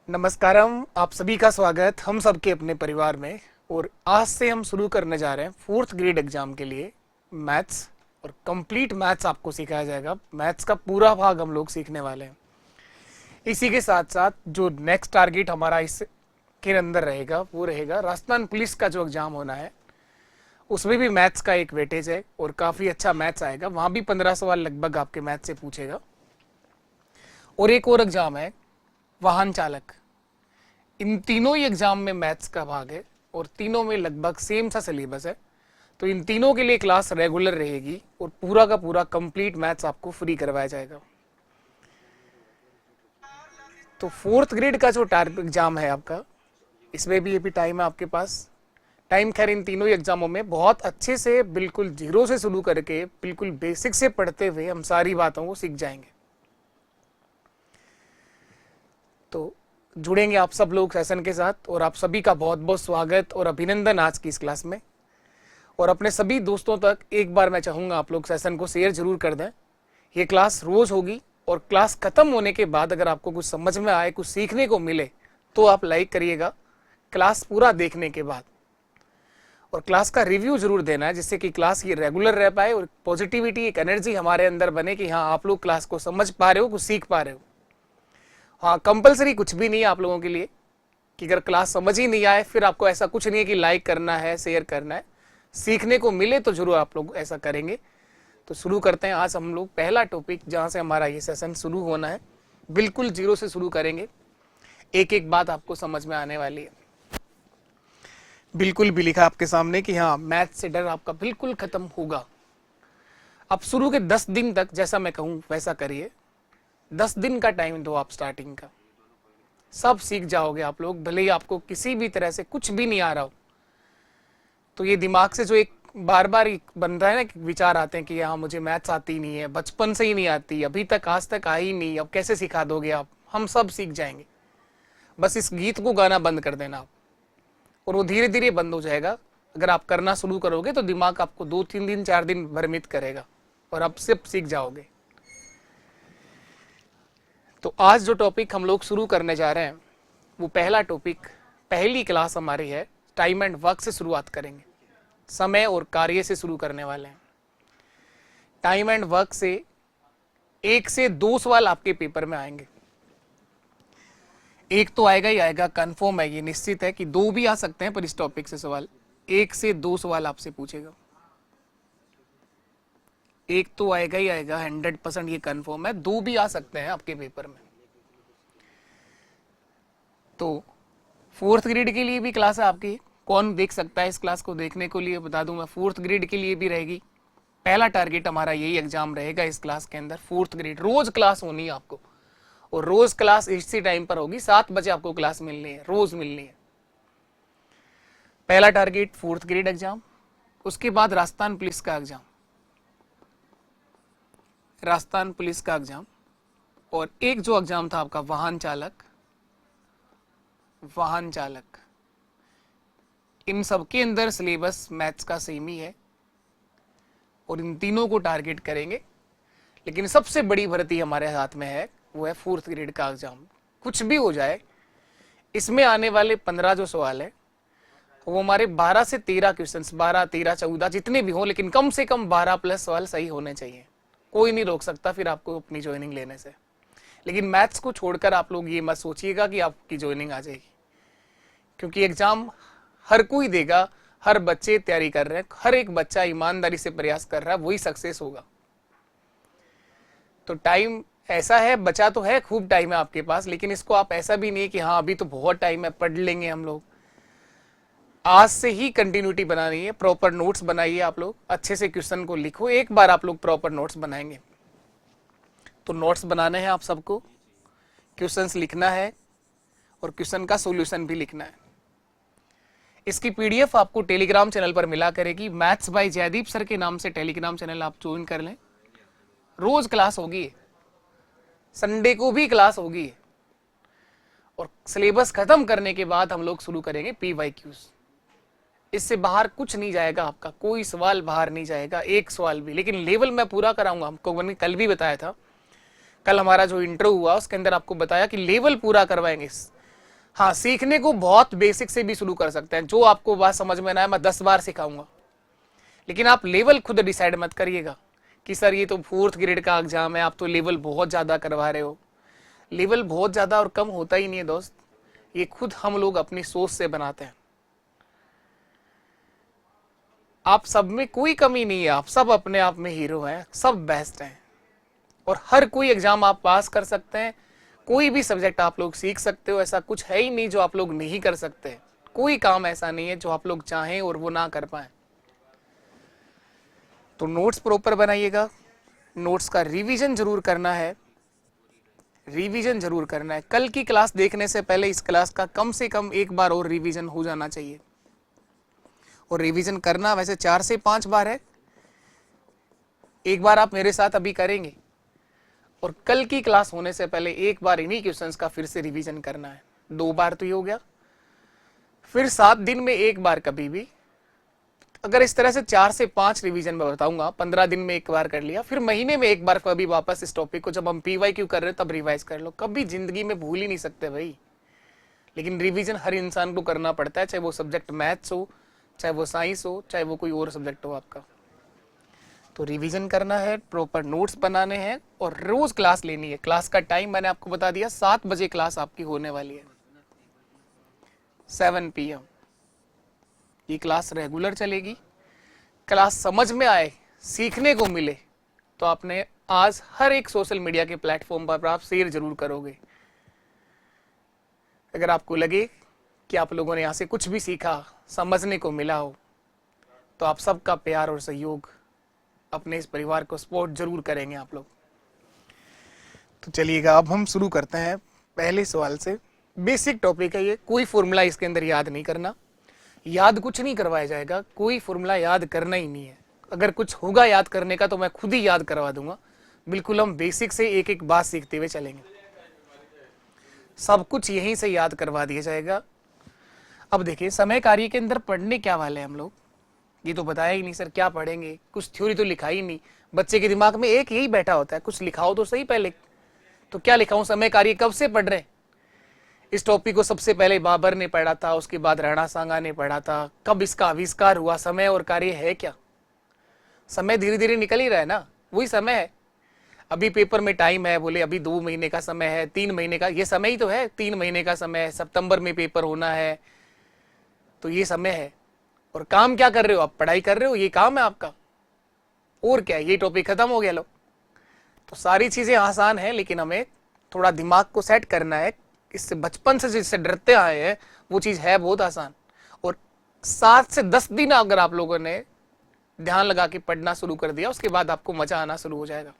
नमस्कारम, आप सभी का स्वागत हम सबके अपने परिवार में। और आज से हम शुरू करने जा रहे हैं 4th ग्रेड एग्जाम के लिए मैथ्स। और कंप्लीट मैथ्स आपको सिखाया जाएगा। मैथ्स का पूरा भाग हम लोग सीखने वाले हैं। इसी के साथ साथ जो नेक्स्ट टारगेट हमारा इस के अंदर रहेगा वो रहेगा राजस्थान पुलिस का जो एग्जाम होना है, उसमें भी मैथ्स का एक वेटेज है और काफ़ी अच्छा मैथ्स आएगा। वहाँ भी 15 सवाल लगभग आपके मैथ्स से पूछेगा। और एक और एग्जाम है वाहन चालक। इन तीनों ही एग्जाम में मैथ्स का भाग है और तीनों में लगभग सेम सा सिलेबस है। तो इन तीनों के लिए क्लास रेगुलर रहेगी और पूरा का पूरा कंप्लीट मैथ्स आपको फ्री करवाया जाएगा। तो 4th ग्रेड का जो एग्जाम है आपका, इसमें भी अभी टाइम है आपके पास। टाइम खैर इन तीनों ही एग्जामों में बहुत अच्छे से बिल्कुल जीरो से शुरू करके बिल्कुल बेसिक से पढ़ते हुए हम सारी बातों को सीख जाएंगे। तो जुड़ेंगे आप सब लोग सेशन के साथ और आप सभी का बहुत बहुत स्वागत और अभिनंदन आज की इस क्लास में। और अपने सभी दोस्तों तक एक बार मैं चाहूँगा आप लोग सेशन को शेयर जरूर कर दें। ये क्लास रोज़ होगी और क्लास ख़त्म होने के बाद अगर आपको कुछ समझ में आए, कुछ सीखने को मिले तो आप लाइक करिएगा क्लास पूरा देखने के बाद। और क्लास का रिव्यू जरूर देना है जिससे कि क्लास ये रेगुलर रह पाए और पॉजिटिविटी, एक एनर्जी हमारे अंदर बने कि हाँ आप लोग क्लास को समझ पा रहे हो, कुछ सीख पा रहे हो। हाँ, कंपलसरी कुछ भी नहीं है आप लोगों के लिए कि अगर क्लास समझ ही नहीं आए फिर आपको ऐसा कुछ नहीं है कि लाइक करना है, शेयर करना है। सीखने को मिले तो जरूर आप लोग ऐसा करेंगे। तो शुरू करते हैं आज हम लोग पहला टॉपिक जहाँ से हमारा ये सेशन शुरू होना है। बिल्कुल जीरो से शुरू करेंगे, एक एक बात आपको समझ में आने वाली है। बिल्कुल भी लिखा आपके सामने कि हाँ मैथ से डर आपका बिल्कुल खत्म होगा। अब शुरू के 10 दिन तक जैसा मैं कहूँ वैसा करिए। 10 दिन का टाइम दो आप स्टार्टिंग का, सब सीख जाओगे आप लोग। भले ही आपको किसी भी तरह से कुछ भी नहीं आ रहा हो तो ये दिमाग से जो एक बार बार बन रहा है ना कि विचार आते हैं कि हाँ मुझे मैथ्स आती नहीं है, बचपन से ही नहीं आती, अभी तक आज तक आई नहीं, अब कैसे सिखा दोगे आप। हम सब सीख जाएंगे। बस इस गीत को गाना बंद कर देना आप और वो धीरे धीरे बंद हो जाएगा। अगर आप करना शुरू करोगे तो दिमाग आपको 2-3 दिन 4 दिन भ्रमित करेगा और आप सिर्फ सीख जाओगे। तो आज जो टॉपिक हम लोग शुरू करने जा रहे हैं वो पहला टॉपिक, पहली क्लास हमारी है टाइम एंड वर्क से शुरुआत करेंगे। समय और कार्य से शुरू करने वाले हैं। टाइम एंड वर्क से 1 से 2 सवाल आपके पेपर में आएंगे। एक तो आएगा ही आएगा, कंफर्म है, ये निश्चित है कि 2 भी आ सकते हैं, पर इस टॉपिक से सवाल 1 से 2 सवाल आपसे पूछेगा। एक तो आएगा ही आएगा, 100% ये कंफर्म है। 2 भी आ सकते हैं आपके पेपर में। तो 4th ग्रेड के लिए भी क्लास है आपकी। कौन देख सकता है इस क्लास को? देखने को लिए बता दूं मैं, 4th ग्रेड के लिए भी रहेगी। पहला टारगेट हमारा यही एग्जाम रहेगा इस क्लास के अंदर। 4th ग्रेड रोज क्लास होनी है आपको और रोज क्लास इसी टाइम पर होगी। 7 बजे आपको क्लास मिलनी है, रोज मिलनी है। पहला टारगेट 4th ग्रेड एग्जाम। उसके बाद राजस्थान पुलिस का एग्जाम, राजस्थान पुलिस का एग्जाम। और एक जो एग्जाम था आपका वाहन चालक, वाहन चालक। इन सब के अंदर सिलेबस मैथ्स का सेम ही है और इन तीनों को टारगेट करेंगे। लेकिन सबसे बड़ी भर्ती हमारे हाथ में है, वो है 4th ग्रेड का एग्जाम। कुछ भी हो जाए, इसमें आने वाले 15 जो सवाल है वो हमारे 12 से 13 क्वेश्चंस, 12, 13, 14 जितने भी हो, लेकिन कम से कम 12 प्लस सवाल सही होने चाहिए। कोई नहीं रोक सकता फिर आपको अपनी ज्वाइनिंग लेने से। लेकिन मैथ्स को छोड़कर आप लोग ये मत सोचिएगा कि आपकी ज्वाइनिंग आ जाएगी, क्योंकि एग्जाम हर कोई देगा। हर बच्चे तैयारी कर रहे हैं, हर एक बच्चा ईमानदारी से प्रयास कर रहा है, वही सक्सेस होगा। तो टाइम ऐसा है, बचा तो है, खूब टाइम है आपके पास, लेकिन इसको आप ऐसा भी नहीं कि हाँ अभी तो बहुत टाइम है, पढ़ लेंगे हम लोग। आज से ही कंटिन्यूटी बनानी है। प्रॉपर नोट्स बनाइए आप लोग, अच्छे से क्वेश्चन को लिखो। एक बार आप लोग प्रॉपर नोट्स बनाएंगे तो नोट्स बनाने हैं आप सबको, क्वेश्चंस लिखना है और क्वेश्चन का सॉल्यूशन भी लिखना है। इसकी पीडीएफ आपको टेलीग्राम चैनल पर मिला करेगी। मैथ्स बाय जयदीप सर के नाम से टेलीग्राम चैनल आप ज्वाइन कर लें। रोज क्लास होगी, संडे को भी क्लास होगी और सिलेबस खत्म करने के बाद हम लोग शुरू करेंगे PYQs। इससे बाहर कुछ नहीं जाएगा आपका, कोई सवाल बाहर नहीं जाएगा, एक सवाल भी। लेकिन लेवल मैं पूरा कराऊंगा। हमको मैंने कल भी बताया था, कल हमारा जो इंट्रो हुआ उसके अंदर आपको बताया कि लेवल पूरा करवाएंगे। हाँ, सीखने को बहुत बेसिक से भी शुरू कर सकते हैं। जो आपको बात समझ में ना आए मैं 10 बार सिखाऊंगा, लेकिन आप लेवल खुद डिसाइड मत करिएगा कि सर ये तो 4th ग्रेड का एग्जाम है, आप तो लेवल बहुत ज़्यादा करवा रहे हो। लेवल बहुत ज़्यादा और कम होता ही नहीं है दोस्त, ये खुद हम लोग अपनी सोच से बनाते हैं। आप सब में कोई कमी नहीं है, आप सब अपने आप में हीरो हैं, सब बेस्ट हैं, और हर कोई एग्जाम आप पास कर सकते हैं। कोई भी सब्जेक्ट आप लोग सीख सकते हो, ऐसा कुछ है ही नहीं जो आप लोग नहीं कर सकते। कोई काम ऐसा नहीं है जो आप लोग चाहें और वो ना कर पाए। तो नोट्स प्रॉपर बनाइएगा, नोट्स का रिवीजन जरूर करना है, रिवीजन जरूर करना है। कल की क्लास देखने से पहले इस क्लास का कम से कम एक बार और रिवीजन हो जाना चाहिए, और रिवीजन करना वैसे 4 से 5 बार है। एक बार आप मेरे साथ अभी करेंगे, और कल की क्लास होने से पहले एक बार इन्हीं क्वेश्चंस का फिर से रिवीजन करना है। 2 बार तो ये हो गया, फिर 7 दिन में एक बार कभी भी। अगर इस तरह से 4 से 5 रिवीजन मैं बताऊंगा, 15 दिन में एक बार कर लिया, फिर महीने में एक बार कभी वापस इस टॉपिक को, जब हम PYQ कर रहे हो तब रिवाइज कर लो। कभी जिंदगी में भूल ही नहीं सकते भाई, लेकिन रिवीजन हर इंसान को करना पड़ता है, चाहे वो सब्जेक्ट मैथ्स हो, चाहे वो साइंस हो, चाहे वो कोई और सब्जेक्ट हो आपका। तो रिवीजन करना है, प्रॉपर नोट्स बनाने हैं, और रोज क्लास लेनी है। क्लास का टाइम मैंने आपको बता दिया, 7 बजे क्लास आपकी होने वाली है, 7 PM ये क्लास रेगुलर चलेगी। क्लास समझ में आए, सीखने को मिले, तो आपने आज हर एक सोशल मीडिया के प्लेटफॉर्म पर आप शेयर जरूर करोगे। अगर आपको लगे कि आप लोगों ने यहाँ से कुछ भी सीखा, समझने को मिला हो, तो आप सबका प्यार और सहयोग, अपने इस परिवार को सपोर्ट जरूर करेंगे आप लोग। तो चलिएगा, अब हम शुरू करते हैं पहले सवाल से। बेसिक टॉपिक है ये, कोई फॉर्मूला इसके अंदर याद नहीं करना, याद कुछ नहीं करवाया जाएगा, कोई फॉर्मूला याद करना ही नहीं है। अगर कुछ होगा याद करने का तो मैं खुद ही याद करवा दूंगा। बिल्कुल हम बेसिक से एक एक बात सीखते हुए चलेंगे, सब कुछ यहीं से याद करवा दिया जाएगा। अब देखिए, समय कार्य के अंदर पढ़ने क्या वाले हैं हम लोग, ये तो बताया ही नहीं सर क्या पढ़ेंगे, कुछ थ्योरी तो लिखा ही नहीं। बच्चे के दिमाग में एक यही बैठा होता है, कुछ लिखाओ तो सही पहले। तो क्या लिखाऊं, समय कार्य कब से पढ़ रहे हैं? इस टॉपिक को सबसे पहले बाबर ने पढ़ा था, उसके बाद राणा सांगा ने पढ़ा था। कब इसका आविष्कार हुआ? समय और कार्य है क्या? समय धीरे धीरे निकल ही रहा है ना, वही समय है। अभी पेपर में टाइम है, बोले अभी 2 महीने का समय है, 3 महीने का, ये समय ही तो है। 3 महीने का समय है, सितंबर में पेपर होना है, तो ये समय है। और काम क्या कर रहे हो आप? पढ़ाई कर रहे हो, ये काम है आपका, और क्या है? ये टॉपिक खत्म हो गया। लो, तो सारी चीजें आसान है, लेकिन हमें थोड़ा दिमाग को सेट करना है। इससे बचपन से जिससे डरते आए हैं वो चीज है बहुत आसान, और 7 से 10 दिन अगर आप लोगों ने ध्यान लगा के पढ़ना शुरू कर दिया, उसके बाद आपको मजा आना शुरू हो जाएगा।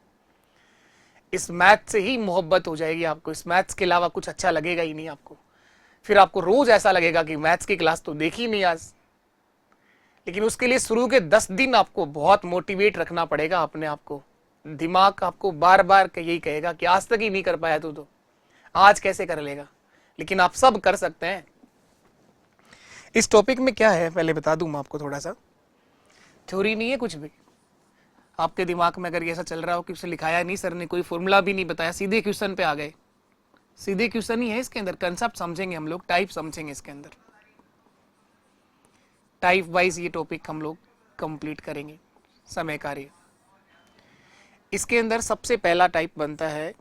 इस मैथ से ही मोहब्बत हो जाएगी आपको, इस मैथ्स के अलावा कुछ अच्छा लगेगा ही नहीं आपको। फिर आपको रोज ऐसा लगेगा कि मैथ्स की क्लास तो देखी नहीं आज। लेकिन उसके लिए शुरू के 10 दिन आपको बहुत मोटिवेट रखना पड़ेगा अपने आप को। दिमाग आपको बार बार यही कहेगा कि आज तक ही नहीं कर पाया तू, तो आज कैसे कर लेगा। लेकिन आप सब कर सकते हैं। इस टॉपिक में क्या है पहले बता दूं मैं आपको थोड़ा सा। थ्योरी नहीं है कुछ भी। आपके दिमाग में अगर ऐसा चल रहा हो कि उसे लिखाया नहीं सर ने, कोई फॉर्मूला भी नहीं बताया, सीधे क्वेश्चन पे आ गए, सीधे क्वेश्चन ही है इसके अंदर। कंसेप्ट समझेंगे हम लोग, टाइप समझेंगे इसके अंदर, टाइप वाइज ये टॉपिक हम लोग कंप्लीट करेंगे। समय कार्य, इसके अंदर सबसे पहला टाइप बनता है,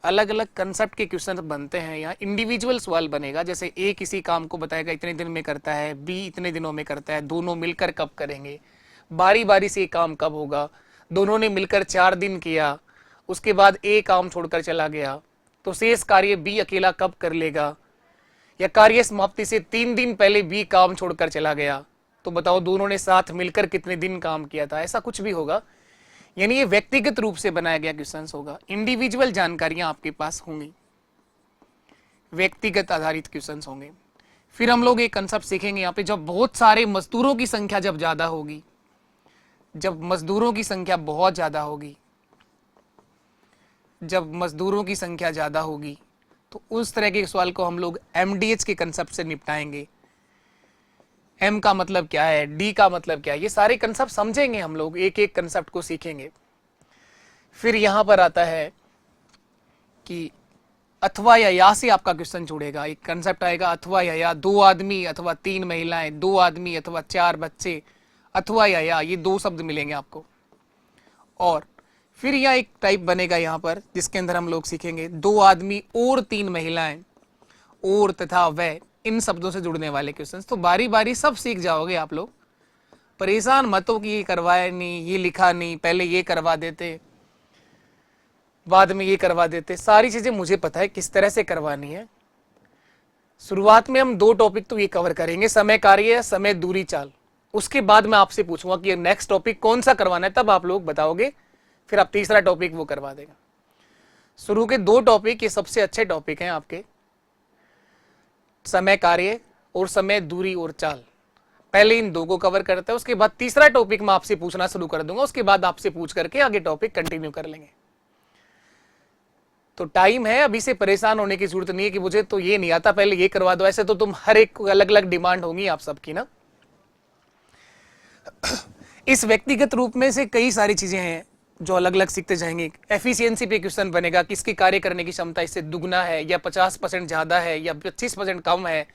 अलग अलग कंसेप्ट के क्वेश्चन बनते हैं। यहाँ इंडिविजुअल सवाल बनेगा, जैसे ए किसी काम को बताएगा इतने दिन में करता है, बी इतने दिनों में करता है, दोनों मिलकर कब करेंगे, बारी बारी से काम कब होगा, दोनों ने मिलकर 4 दिन किया, उसके बाद ए काम छोड़कर चला गया, तो शेष कार्य बी अकेला कब कर लेगा, या कार्य समाप्ति से 3 दिन पहले बी काम छोड़कर चला गया, तो बताओ दोनों ने साथ मिलकर कितने दिन काम किया था। ऐसा कुछ भी होगा, यानी ये व्यक्तिगत रूप से बनाया गया क्वेश्चन होगा। इंडिविजुअल जानकारियां आपके पास होंगी, व्यक्तिगत आधारित क्वेश्चन होंगे। फिर हम लोग एक कंसेप्ट सीखेंगे यहाँ पे, जब बहुत सारे मजदूरों की संख्या जब ज्यादा होगी, जब मजदूरों की संख्या बहुत ज्यादा होगी, जब मजदूरों की संख्या ज्यादा होगी, तो उस तरह के सवाल को हम लोग MDH के कंसेप्ट से निपटाएंगे। M का मतलब क्या है, D का मतलब क्या है, ये सारे कंसेप्ट समझेंगे हम लोग, एक एक कंसेप्ट को सीखेंगे। फिर यहां पर आता है कि अथवा या से आपका क्वेश्चन जुड़ेगा। एक कंसेप्ट आएगा अथवा या, 2 आदमी अथवा 3 महिलाएं, 2 आदमी अथवा 4 बच्चे, अथवा या, ये 2 शब्द मिलेंगे आपको। और फिर यहाँ एक टाइप बनेगा यहाँ पर जिसके अंदर हम लोग सीखेंगे 2 आदमी और 3 महिलाएं, और तथा वह, इन शब्दों से जुड़ने वाले क्वेश्चंस। तो बारी बारी सब सीख जाओगे आप लोग, परेशान मत हो कि ये करवाया नहीं, ये लिखा नहीं, पहले ये करवा देते, बाद में ये करवा देते। सारी चीजें मुझे पता है किस तरह से करवानी है। शुरुआत में हम 2 टॉपिक तो ये कवर करेंगे, समय कार्य, समय दूरी चाल। उसके बाद मैं आपसे पूछूंगा कि नेक्स्ट टॉपिक कौन सा करवाना है, तब आप लोग बताओगे, फिर आप तीसरा टॉपिक वो करवा देगा। शुरू के 2 टॉपिक ये सबसे अच्छे टॉपिक हैं आपके, समय कार्य और समय दूरी और चाल। पहले इन 2 को कवर करते हैं, उसके बाद तीसरा टॉपिक मैं आपसे पूछना शुरू कर दूंगा, उसके बाद आपसे पूछ करके आगे टॉपिक कंटिन्यू कर लेंगे। तो टाइम है, अभी से परेशान होने की जरूरत नहीं है कि मुझे तो ये नहीं आता, पहले ये करवा दो। ऐसे तो तुम हर एक को अलग अलग डिमांड होंगी आप सबकी ना। इस व्यक्तिगत रूप में से कई सारी चीजें हैं जो अलग अलग सीखते जाएंगे। एफिशिएंसी पे क्वेश्चन बनेगा, किसकी कार्य करने की क्षमता इससे दुगना है या 50% ज्यादा है या 25% कम है,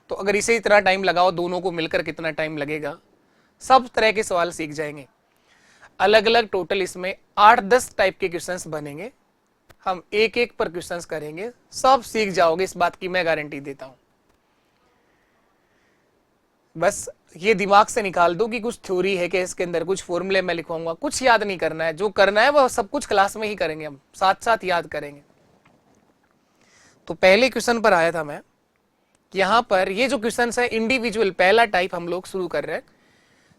तो अगर इसे इतना टाइम लगाओ, दोनों को मिलकर कितना टाइम लगेगा। सब तरह के सवाल सीख जाएंगे अलग अलग। टोटल इसमें 8-10 टाइप के क्वेश्चंस बनेंगे, हम एक एक पर क्वेश्चंस करेंगे, सब सीख जाओगे, इस बात की मैं गारंटी देता हूं। बस ये दिमाग से निकाल दो कि कुछ थ्योरी है कि इसके अंदर कुछ फॉर्मूले मैं लिखवाऊंगा, कुछ याद नहीं करना है। जो करना है वो सब कुछ क्लास में ही करेंगे, हम साथ साथ याद करेंगे। तो पहले क्वेश्चन पर आया था मैं, यहां पर ये जो क्वेश्चन है इंडिविजुअल, पहला टाइप हम लोग शुरू कर रहे हैं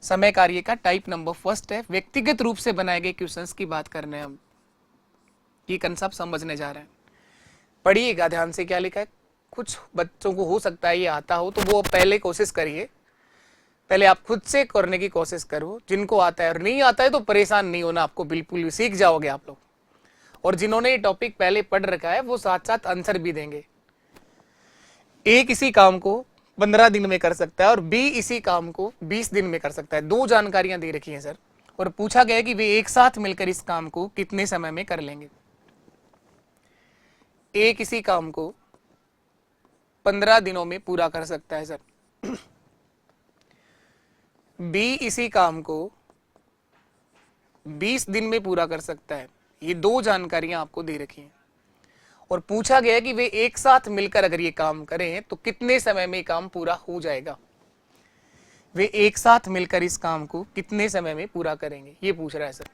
समय कार्य का। टाइप नंबर 1 है, व्यक्तिगत रूप से बनाए गए क्वेश्चंस की बात कर रहे हैं हम। ये कंसेप्ट समझने जा रहे हैं, पढ़िएगा ध्यान से क्या लिखा है। कुछ बच्चों को हो सकता है ये आता हो, तो वो पहले कोशिश करिए, पहले आप खुद से करने की कोशिश करो। जिनको आता है और नहीं आता है तो परेशान नहीं होना, आपको बिल्कुल भी सीख जाओगे आप लोग। और जिन्होंने ये टॉपिक पहले पढ़ रखा है वो साथ साथ आंसर भी देंगे। ए किसी काम को 15 दिन में कर सकता है और बी इसी काम को 20 दिन में कर सकता है। 2 जानकारियां दे रखी हैं सर, और पूछा गया है कि वे एक साथ मिलकर इस काम को कितने समय में कर लेंगे। ए किसी काम को 15 दिनों में पूरा कर सकता है सर, बी इसी काम को 20 दिन में पूरा कर सकता है। ये 2 जानकारियां आपको दे रखी हैं, और पूछा गया है कि वे एक साथ मिलकर अगर ये काम करें तो कितने समय में काम पूरा हो जाएगा। वे एक साथ मिलकर इस काम को कितने समय में पूरा करेंगे, ये पूछ रहा है सर।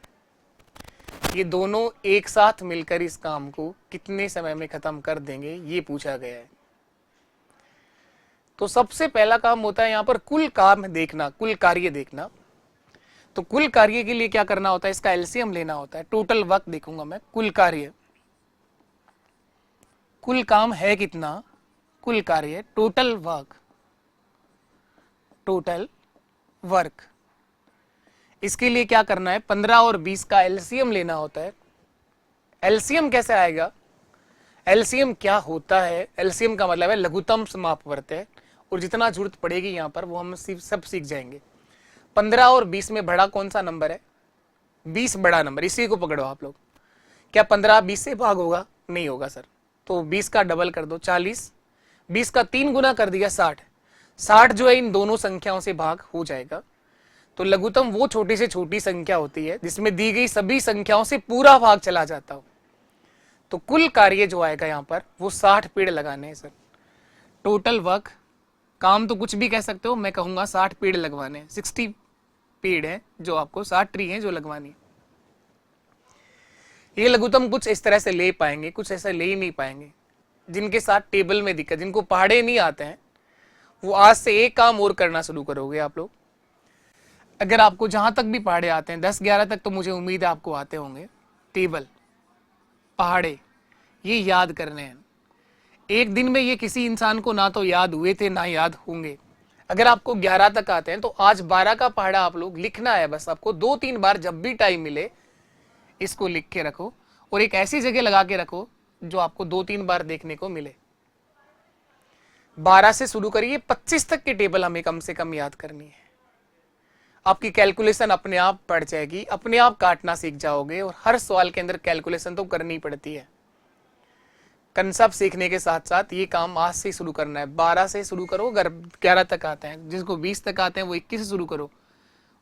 ये दोनों एक साथ मिलकर इस काम को कितने समय में खत्म कर देंगे, ये पूछा गया है। तो सबसे पहला काम होता है यहां पर कुल काम देखना, कुल कार्य देखना। तो कुल कार्य के लिए क्या करना होता है, इसका एलसीएम लेना होता है। टोटल वर्क देखूंगा मैं, कुल कार्य, कुल काम है कितना, कुल कार्य, टोटल वर्क, टोटल वर्क। इसके लिए क्या करना है, 15 और 20 का एलसीएम लेना होता है। एलसीएम कैसे आएगा, एलसीएम क्या होता है, एलसीएम का मतलब है लघुत्तम समापवर्त है, और जितना जरूरत पड़ेगी यहां पर वो हम सब सीख जाएंगे। 15 और 20 में बड़ा कौन सा नंबर है, 20 बड़ा नंबर, इसी को पकड़ो आप लोग। क्या 15 20 से भाग होगा, नहीं होगा सर, तो 20 का डबल कर दो 40, 20 का 3 गुना कर दिया 60, 60 जो है इन दोनों संख्याओं से भाग हो जाएगा। तो लघुत्तम वो छोटी से छोटी संख्या होती है जिसमें दी गई सभी संख्याओं से पूरा भाग चला जाता हो। तो कुल कार्य जो आएगा यहां पर वो 60 पेड़ लगाने हैं सर। टोटल वर्क, काम तो कुछ भी कह सकते हो, मैं कहूंगा 60 पेड़ लगवाने हैं। 60 पेड़ है जो आपको, 60 ट्री है जो लगवानी है। ये लघुत्तम कुछ इस तरह से ले पाएंगे, कुछ ऐसा ले ही नहीं पाएंगे। जिनके साथ टेबल में दिक्कत, जिनको पहाड़े नहीं आते हैं, वो आज से एक काम और करना शुरू करोगे आप लोग। अगर आपको जहां तक भी पहाड़े आते हैं, 10-11 तक तो मुझे उम्मीद है आपको आते होंगे। टेबल, पहाड़े, ये याद करने हैं। एक दिन में ये किसी इंसान को ना तो याद हुए थे ना याद होंगे। अगर आपको 11 तक आते हैं तो आज 12 का पहाड़ा आप लोग लिखना है। बस आपको 2-3 बार जब भी टाइम मिले इसको लिख के रखो, और एक ऐसी जगह लगा के रखो जो आपको 2-3 बार देखने को मिले। 12 से शुरू करिए, 25 तक की टेबल हमें कम से कम याद करनी है। आपकी कैलकुलेशन अपने आप बढ़ जाएगी, अपने आप काटना सीख जाओगे, और हर सवाल के अंदर कैलकुलेशन तो करनी पड़ती है। कंसेप्ट सीखने के साथ साथ ये काम आज से शुरू करना है। 12 से शुरू करो, अगर 11 तक आते हैं, जिसको 20 तक आते हैं वो 21 से शुरू करो।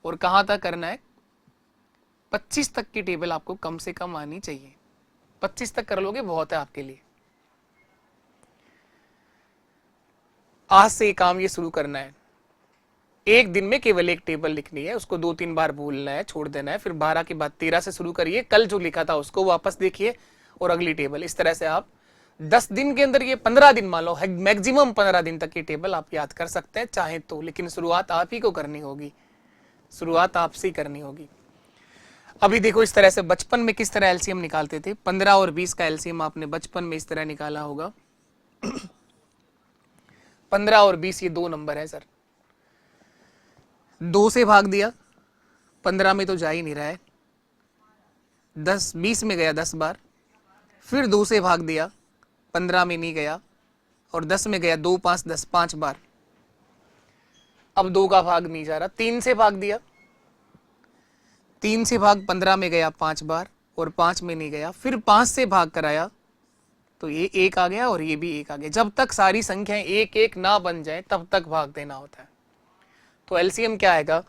और कहाँ तक करना है? 25 तक की टेबल आपको कम से कम आनी चाहिए। 25 तक कर लोगे बहुत है आपके लिए। आज से ये काम ये शुरू करना है। एक दिन में केवल एक टेबल लिखनी है, उसको 2-3 बार भूलना है, छोड़ देना है। फिर 12 के बाद 13 से शुरू करिए, कल जो लिखा था उसको वापस देखिए और अगली टेबल। इस तरह से आप 10 दिन के अंदर, ये 15 दिन मान लो, मैक्सिमम 15 दिन तक की टेबल आप याद कर सकते हैं चाहे तो। लेकिन शुरुआत आप ही को करनी होगी, शुरुआत आपसे ही करनी होगी। अभी देखो इस तरह से बचपन में किस तरह एलसीएम निकालते थे। 15 और 20 का एलसीएम आपने बचपन में इस तरह निकाला होगा। 15 और 20 ये दो नंबर है सर। 2 से भाग दिया, 15 में तो जा ही नहीं रहा है। 20 में गया 10 बार, फिर 2 से भाग दिया, 15 में नहीं गया, और 10 में गया 2, 5, 10, 5 बार। अब 2 का भाग नहीं जा रहा, 3 से भाग दिया, 3 से भाग 15 में गया 5 बार, और 5 में नहीं गया, फिर 5 से भाग कराया तो ये 1 आ गया और ये भी 1 आ गया। जब तक सारी संख्याएं 1-1 ना बन जाए तब तक भाग देना होता है। तो एलसीएम क्या आएगा?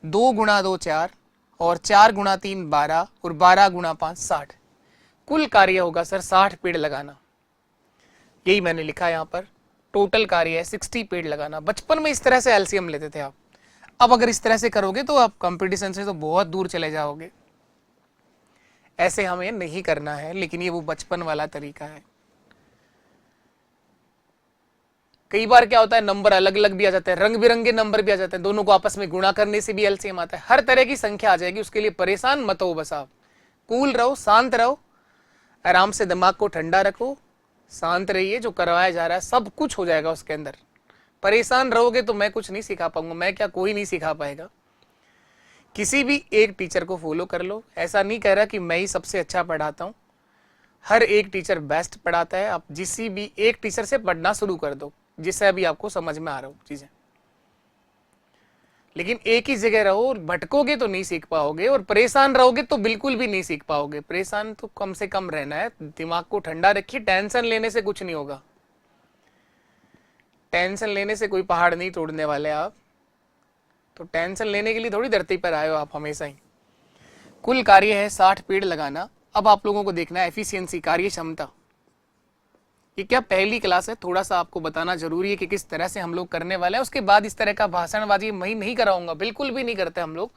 2 गुणा 2 4, और 4 गुणा 3 12, और 12 गुणा 5 60। कुल कार्य होगा सर 60 पेड़ लगाना। यही मैंने लिखा यहाँ पर, टोटल कार्य है 60 पेड़ लगाना। बचपन में इस तरह से एलसीएम लेते थे आप। अब अगर इस तरह से करोगे तो आप कंपटीशन से तो बहुत दूर चले जाओगे। ऐसे हमें नहीं करना है, लेकिन ये वो बचपन वाला तरीका है। कई बार क्या होता है, नंबर अलग अलग भी आ जाते हैं, रंग बिरंगे नंबर भी आ जाते हैं, दोनों को आपस में गुणा करने से भी एलसीएम आता है। हर तरह की संख्या आ जाएगी, उसके लिए परेशान मत हो। बस आप कूल रहो, शांत रहो, आराम से दिमाग को ठंडा रखो, शांत रहिए। जो करवाया जा रहा है सब कुछ हो जाएगा उसके अंदर। परेशान रहोगे तो मैं कुछ नहीं सिखा पाऊंगा, मैं क्या, कोई नहीं सिखा पाएगा। किसी भी एक टीचर को फॉलो कर लो। ऐसा नहीं कह रहा कि मैं ही सबसे अच्छा पढ़ाता हूं, हर एक टीचर बेस्ट पढ़ाता है। आप किसी भी एक टीचर से पढ़ना शुरू कर दो, जिससे अभी आपको समझ में आ रहा हो चीजें। लेकिन एक ही जगह रहो, और भटकोगे तो नहीं सीख पाओगे, और परेशान रहोगे तो बिल्कुल भी नहीं सीख पाओगे। परेशान तो कम से कम रहना है। दिमाग को ठंडा रखिए, टेंशन लेने से कुछ नहीं होगा। टेंशन लेने से कोई पहाड़ नहीं तोड़ने वाले आप। तो टेंशन लेने के लिए थोड़ी धरती पर आए हो आप हमेशा ही। कुल कार्य है 60 पेड़ लगाना। अब आप लोगों को देखना है एफिशिएंसी, कार्य क्षमता। ये क्या पहली क्लास है, थोड़ा सा आपको बताना जरूरी है कि किस तरह से हम लोग करने वाले हैं। उसके बाद इस तरह का भाषणबाजी मैं नहीं कराऊंगा, बिल्कुल भी नहीं करते हम लोग।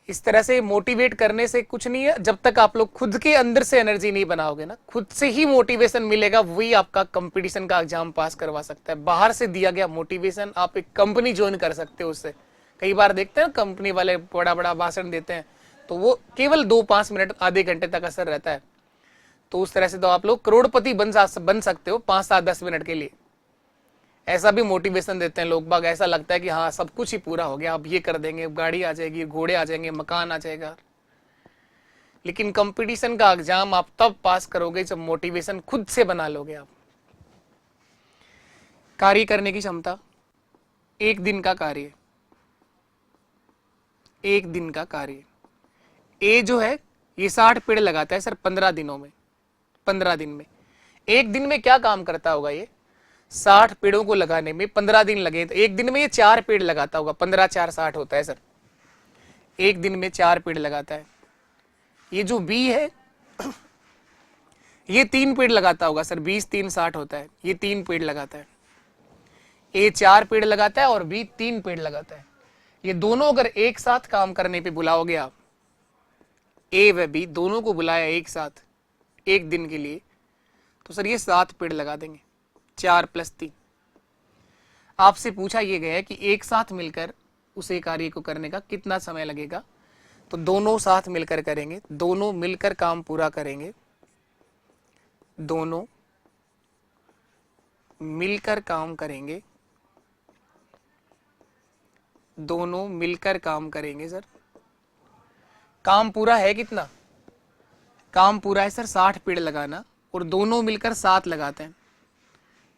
इस तरह से मोटिवेट करने से कुछ नहीं है। जब तक आप लोग खुद के अंदर से एनर्जी नहीं बनाओगे ना, खुद से ही मोटिवेशन मिलेगा, वही आपका कंपटीशन का एग्जाम पास करवा सकता है। बाहर से दिया गया मोटिवेशन, आप एक कंपनी ज्वाइन कर सकते हो उससे। कई बार देखते हैं कंपनी वाले बड़ा बड़ा भाषण देते हैं, तो वो केवल 2-5 मिनट, आधे घंटे तक असर रहता है। तो उस तरह से तो आप लोग करोड़पति बन सकते हो 5-7-10 मिनट के लिए। ऐसा भी मोटिवेशन देते हैं लोग बाग, ऐसा लगता है कि हाँ सब कुछ ही पूरा हो गया, अब ये कर देंगे, गाड़ी आ जाएगी, घोड़े आ जाएंगे, मकान आ जाएगा। लेकिन कंपटीशन का एग्जाम आप तब पास करोगे जब मोटिवेशन खुद से बना लोगे आप। कार्य करने की क्षमता, एक दिन का कार्य, एक दिन का कार्य। ए जो है ये 60 पेड़ लगाता है सर 15 दिनों में, 15 दिन में। एक दिन में क्या काम करता होगा ये? 60 पेड़ों को लगाने में 15 दिन लगे, तो एक दिन में ये 4 पेड़ लगाता होगा। 15 4 60 होता है सर। एक दिन में 4 पेड़ लगाता है। ये जो बी है ये 3 पेड़ लगाता होगा सर। 20 3 60 होता है, ये 3 पेड़ लगाता है। ए 4 पेड़ लगाता है और बी 3 पेड़ लगाता है। ये दोनों अगर एक साथ काम करने पे बुलाओगे आप, ए व बी दोनों को बुलाया एक साथ एक दिन के लिए, तो सर ये 7 पेड़ लगा देंगे। 4 + 3। आपसे पूछा यह गया है कि एक साथ मिलकर उसे कार्य को करने का कितना समय लगेगा, तो दोनों साथ मिलकर करेंगे, दोनों मिलकर काम पूरा करेंगे, दोनों मिलकर काम करेंगे, दोनों मिलकर काम करेंगे। सर काम पूरा है कितना? काम पूरा है सर 60 पेड़ लगाना, और दोनों मिलकर 7 लगाते हैं।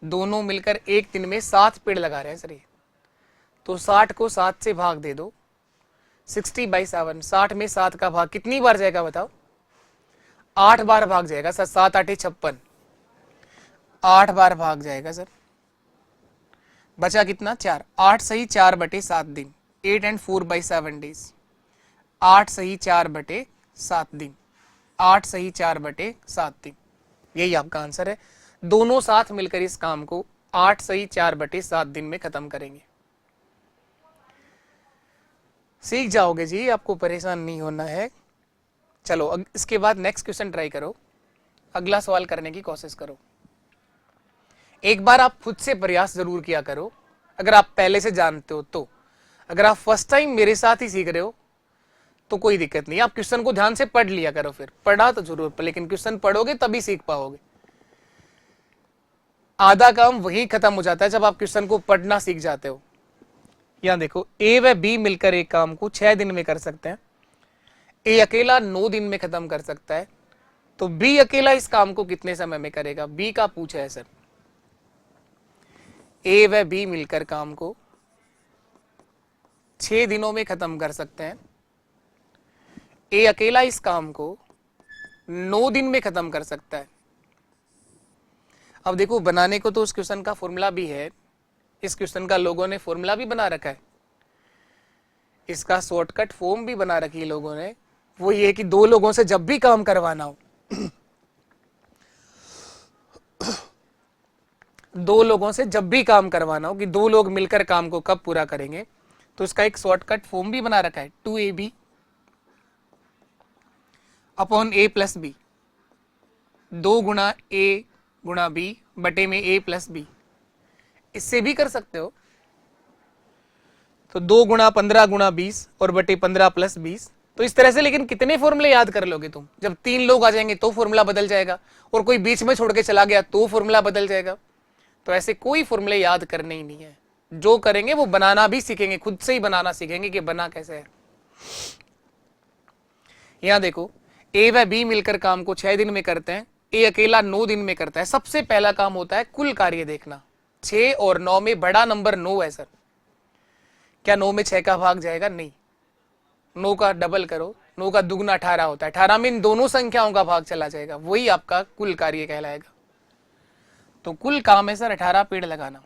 दोनों मिलकर एक दिन में 7 पेड़ लगा रहे हैं सर ये। तो 60 को 7 से भाग दे दो, 60/7। 60 में 7 का भाग कितनी बार जाएगा बताओ? 8 बार भाग जाएगा सर, 7 8 56, 8 बार भाग जाएगा सर, बचा कितना 4, 8 सही 4/7 दिन, 8 and 4/7 days, 8 सही 4/7 दिन, 8 सही 4/7 दिन, यही आपका आंसर है। दोनों साथ मिलकर इस काम को 8 सही 4/7 दिन में खत्म करेंगे। सीख जाओगे जी, आपको परेशान नहीं होना है। चलो इसके बाद नेक्स्ट क्वेश्चन ट्राई करो, अगला सवाल करने की कोशिश करो। एक बार आप खुद से प्रयास जरूर किया करो, अगर आप पहले से जानते हो तो। अगर आप फर्स्ट टाइम मेरे साथ ही सीख रहे हो तो कोई दिक्कत नहीं, आप क्वेश्चन को ध्यान से पढ़ लिया करो, फिर पढ़ा तो जरूर, लेकिन क्वेश्चन पढ़ोगे तभी सीख पाओगे। आधा काम वही खत्म हो जाता है जब आप क्वेश्चन को पढ़ना सीख जाते हो। यहां देखो, ए व बी मिलकर एक काम को 6 दिन में कर सकते हैं, ए अकेला 9 दिन में खत्म कर सकता है, तो बी अकेला इस काम को कितने समय में करेगा, बी का पूछा है सर। ए व बी मिलकर काम को 6 दिनों में खत्म कर सकते हैं, ए अकेला इस काम को 9 दिन में खत्म कर सकता है। अब देखो, बनाने को तो उस क्वेश्चन का फॉर्मूला भी है, इस क्वेश्चन का लोगों ने फॉर्मूला भी बना रखा है, इसका शॉर्टकट फॉर्म भी बना रखी है लोगों ने। वो ये कि 2 लोगों से जब भी काम करवाना हो 2 लोगों से जब भी काम करवाना हो कि 2 लोग मिलकर काम को कब पूरा करेंगे, तो इसका एक शॉर्टकट फॉर्म भी बना रखा है, 2ab upon a plus B, 2 गुणा a गुणा b बटे में a प्लस बी। इससे भी कर सकते हो, तो 2 गुणा 15 गुणा 20 और बटे 15 प्लस 20, तो इस तरह से। लेकिन कितने फॉर्मूले याद कर लोगे तुम, जब 3 लोग आ जाएंगे तो फॉर्मूला बदल जाएगा, और कोई बीच में छोड़ के चला गया तो फॉर्मूला बदल जाएगा। तो ऐसे कोई फॉर्मूले याद करने ही नहीं है, जो करेंगे वो बनाना भी सीखेंगे, खुद से ही बनाना सीखेंगे कि बना कैसे है। यहां देखो, ए व बी मिलकर काम को 6 दिन में करते हैं, ए अकेला 9 दिन में करता है। सबसे पहला काम होता है कुल कार्य देखना, 6 और 9 में बड़ा नंबर 9 है सर। क्या 9 में 6 का भाग जाएगा, नहीं, 9 का डबल करो, 9 का दुगना 18 होता है, 18 में इन दोनों संख्याओं का भाग चला जाएगा, वही आपका कुल कार्य कहलाएगा। तो कुल काम है सर 18 पेड़ लगाना,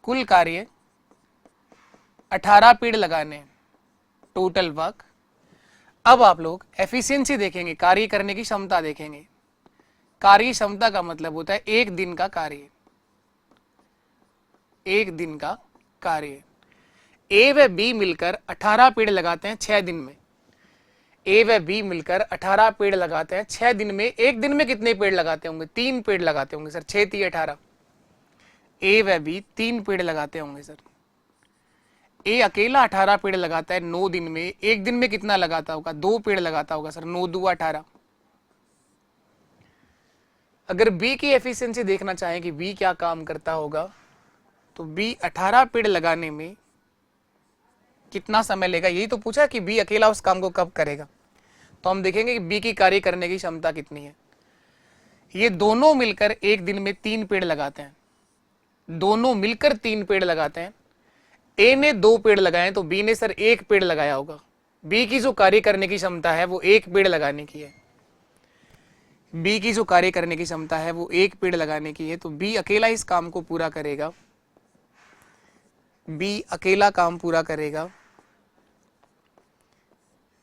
कुल कार्य 18 पेड़ लगाने, टोटल वर्क। अब आप लोग एफिशिएंसी देखेंगे, कार्य करने की क्षमता देखेंगे। कार्य क्षमता का मतलब होता है 1 दिन का कार्य, 1 दिन का कार्य। ए व बी मिलकर 18 पेड़ लगाते हैं 6 दिन में, ए व बी मिलकर 18 पेड़ लगाते हैं 6 दिन में। 1 दिन में कितने पेड़ लगाते होंगे, 3 पेड़ लगाते होंगे सर, 6 3 18। ए व बी 3 पेड़ लगाते होंगे सर। ए अकेला 18 पेड़ लगाता है 9 दिन में, 1 दिन में कितना लगाता होगा, 2 पेड़ लगाता होगा सर, 9 2 18। अगर बी की एफिशिएंसी देखना चाहें कि बी क्या काम करता होगा, तो बी 18 पेड़ लगाने में कितना समय लेगा, यही तो पूछा कि बी अकेला उस काम को कब करेगा। तो हम देखेंगे कि बी की कार्य करने की क्षमता कितनी है। ये दोनों मिलकर 1 दिन में 3 पेड़ लगाते हैं, दोनों मिलकर 3 पेड़ लगाते हैं। ए ने 2 पेड़ लगाए तो बी ने सर 1 पेड़ लगाया होगा। बी की जो कार्य करने की क्षमता है वो 1 पेड़ लगाने की है, बी की जो कार्य करने की क्षमता है वो 1 पेड़ लगाने की है। तो बी अकेला इस काम को पूरा करेगा, बी अकेला काम पूरा करेगा,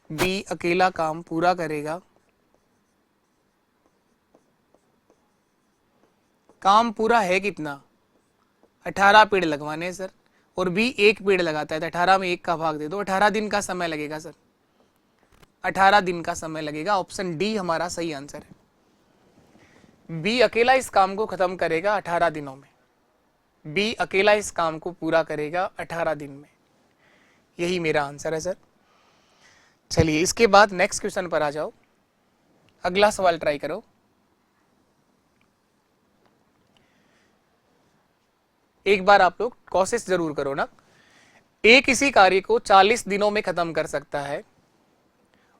बी अकेला काम पूरा करेगा। काम पूरा है कितना, 18 पेड़ लगवाने सर, और बी 1 पेड़ लगाता है, तो 18 में 1 का भाग दे दो, 18 दिन का समय लगेगा सर, 18 दिन का समय लगेगा। ऑप्शन डी हमारा सही आंसर है। बी अकेला इस काम को खत्म करेगा 18 दिनों में, बी अकेला इस काम को पूरा करेगा 18 दिन में, यही मेरा आंसर है सर। चलिए इसके बाद नेक्स्ट क्वेश्चन पर आ जाओ, अगला सवाल ट्राई करो। एक बार आप लोग कोशिश जरूर करो ना। ए किसी कार्य को 40 दिनों में खत्म कर सकता है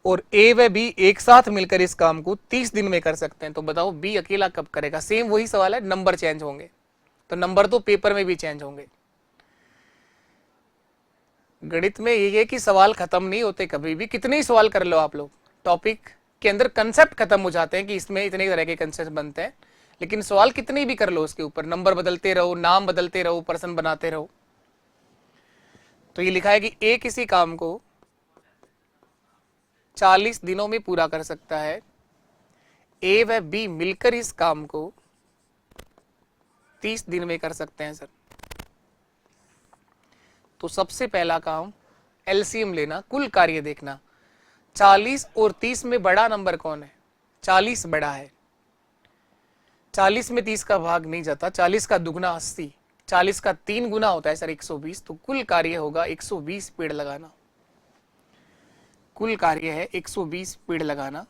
और ए व बी एक साथ मिलकर इस काम को 30 दिन में कर सकते हैं, तो बताओ बी अकेला कब करेगा। सेम वही सवाल है, नंबर चेंज होंगे, तो नंबर तो पेपर में भी चेंज होंगे। गणित में ये है कि सवाल खत्म नहीं होते कभी भी, कितने ही सवाल कर लो आप लोग, टॉपिक के अंदर कंसेप्ट खत्म हो जाते हैं कि इसमें इतने तरह के कंसेप्ट बनते हैं, लेकिन सवाल कितने भी कर लो उसके ऊपर, नंबर बदलते रहो, नाम बदलते रहो, पर्सन बनाते रहो। तो ये लिखा है कि ए किसी काम को 40 दिनों में पूरा कर सकता है, ए व बी मिलकर इस काम को 30 दिन में कर सकते हैं सर। तो सबसे पहला काम एलसीएम लेना, कुल कार्य देखना। 40 और 30 में बड़ा नंबर कौन है? 40 बड़ा है। 40 में 30 का भाग नहीं जाता, 40 का दुगना 80, 40 का 3 गुना होता है सर 120। तो कुल कार्य होगा 120 पेड़ लगाना। कुल कार्य है 120 पेड़ लगाना,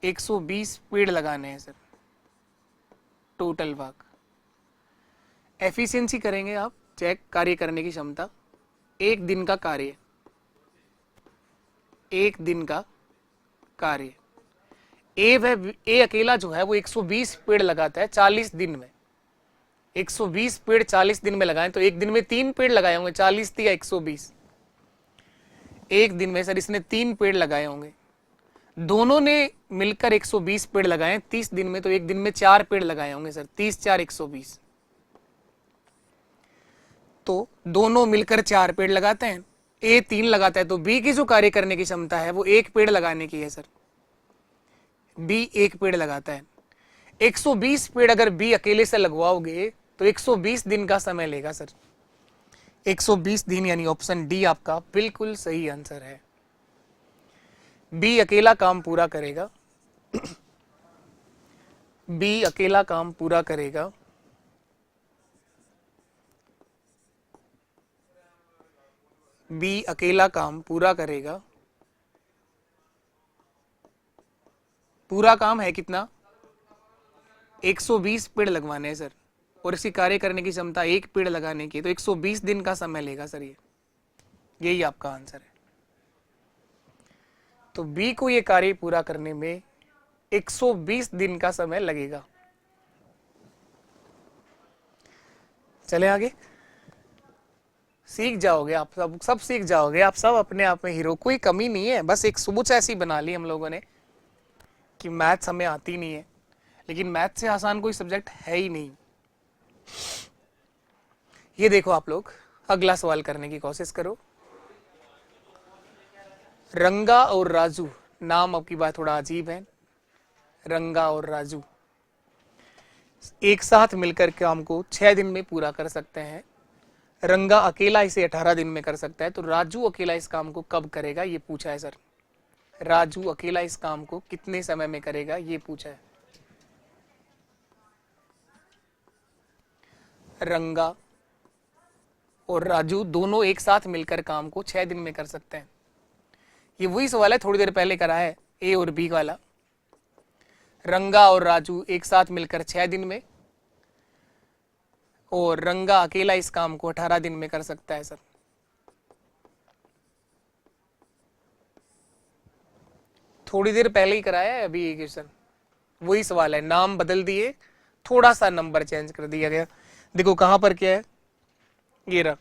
120 पेड़ लगाने हैं सर टोटल भाग। एफिशिएंसी करेंगे आप चेक, कार्य करने की क्षमता, एक दिन का कार्य, एक दिन का कार्य। ए अकेला जो है वो 120 पेड़ लगाता है 40 दिन में। 120 पेड़ 40 दिन में लगाएं तो एक दिन में 3 पेड़ लगाए होंगे, 40 या 120। एक दिन में सर इसने 3 पेड़ लगाए होंगे। दोनों ने मिलकर 120 पेड़ लगाए 30 दिन में, तो एक दिन में 4 पेड़ लगाए होंगे सर, 30 4 120। तो दोनों मिलकर 4 पेड़ लगाते हैं, ए 3 लगाता है, तो बी की जो कार्य करने की क्षमता है वो 1 पेड़ लगाने की है सर। बी 1 पेड़ लगाता है। 120 पेड़ अगर बी अकेले से लगवाओगे तो 120 दिन का समय लेगा सर। 120 दिन, यानी ऑप्शन डी आपका बिल्कुल सही आंसर है। बी अकेला काम पूरा करेगा। बी अकेला काम पूरा करेगा। बी अकेला काम पूरा करेगा। पूरा काम है कितना? 120 पेड़ लगवाने हैं सर, और इसकी कार्य करने की क्षमता 1 पेड़ लगाने की, तो 120 दिन का समय लेगा सर। यही आपका आंसर है। तो बी को ये कार्य पूरा करने में 120 दिन का समय लगेगा। चले आगे, सीख जाओगे आप सब सीख जाओगे आप सब अपने आप में हीरो, कोई कमी नहीं है। बस एक सोच ऐसी बना ली हम लोगों ने कि मैथ्स हमें आती नहीं है, लेकिन मैथ से आसान कोई सब्जेक्ट है ही नहीं। ये देखो आप लोग, अगला सवाल करने की कोशिश करो। रंगा और राजू, नाम आपकी बात थोड़ा अजीब है। रंगा और राजू एक साथ मिलकर काम को 6 दिन में पूरा कर सकते हैं। रंगा अकेला इसे 18 दिन में कर सकता है, तो राजू अकेला इस काम को कब करेगा ये पूछा है सर। राजू अकेला इस काम को कितने समय में करेगा ये पूछा है। रंगा और राजू दोनों एक साथ मिलकर काम को 6 दिन में कर सकते हैं। ये वही सवाल है थोड़ी देर पहले करा है, ए और बी वाला। रंगा और राजू एक साथ मिलकर 6 दिन में, और रंगा अकेला इस काम को 18 दिन में कर सकता है सर। थोड़ी देर पहले ही कराया है अभी ये क्वेश्चन, वही सवाल है, नाम बदल दिए, थोड़ा सा नंबर चेंज कर दिया गया। देखो कहां पर क्या है, ये रहा,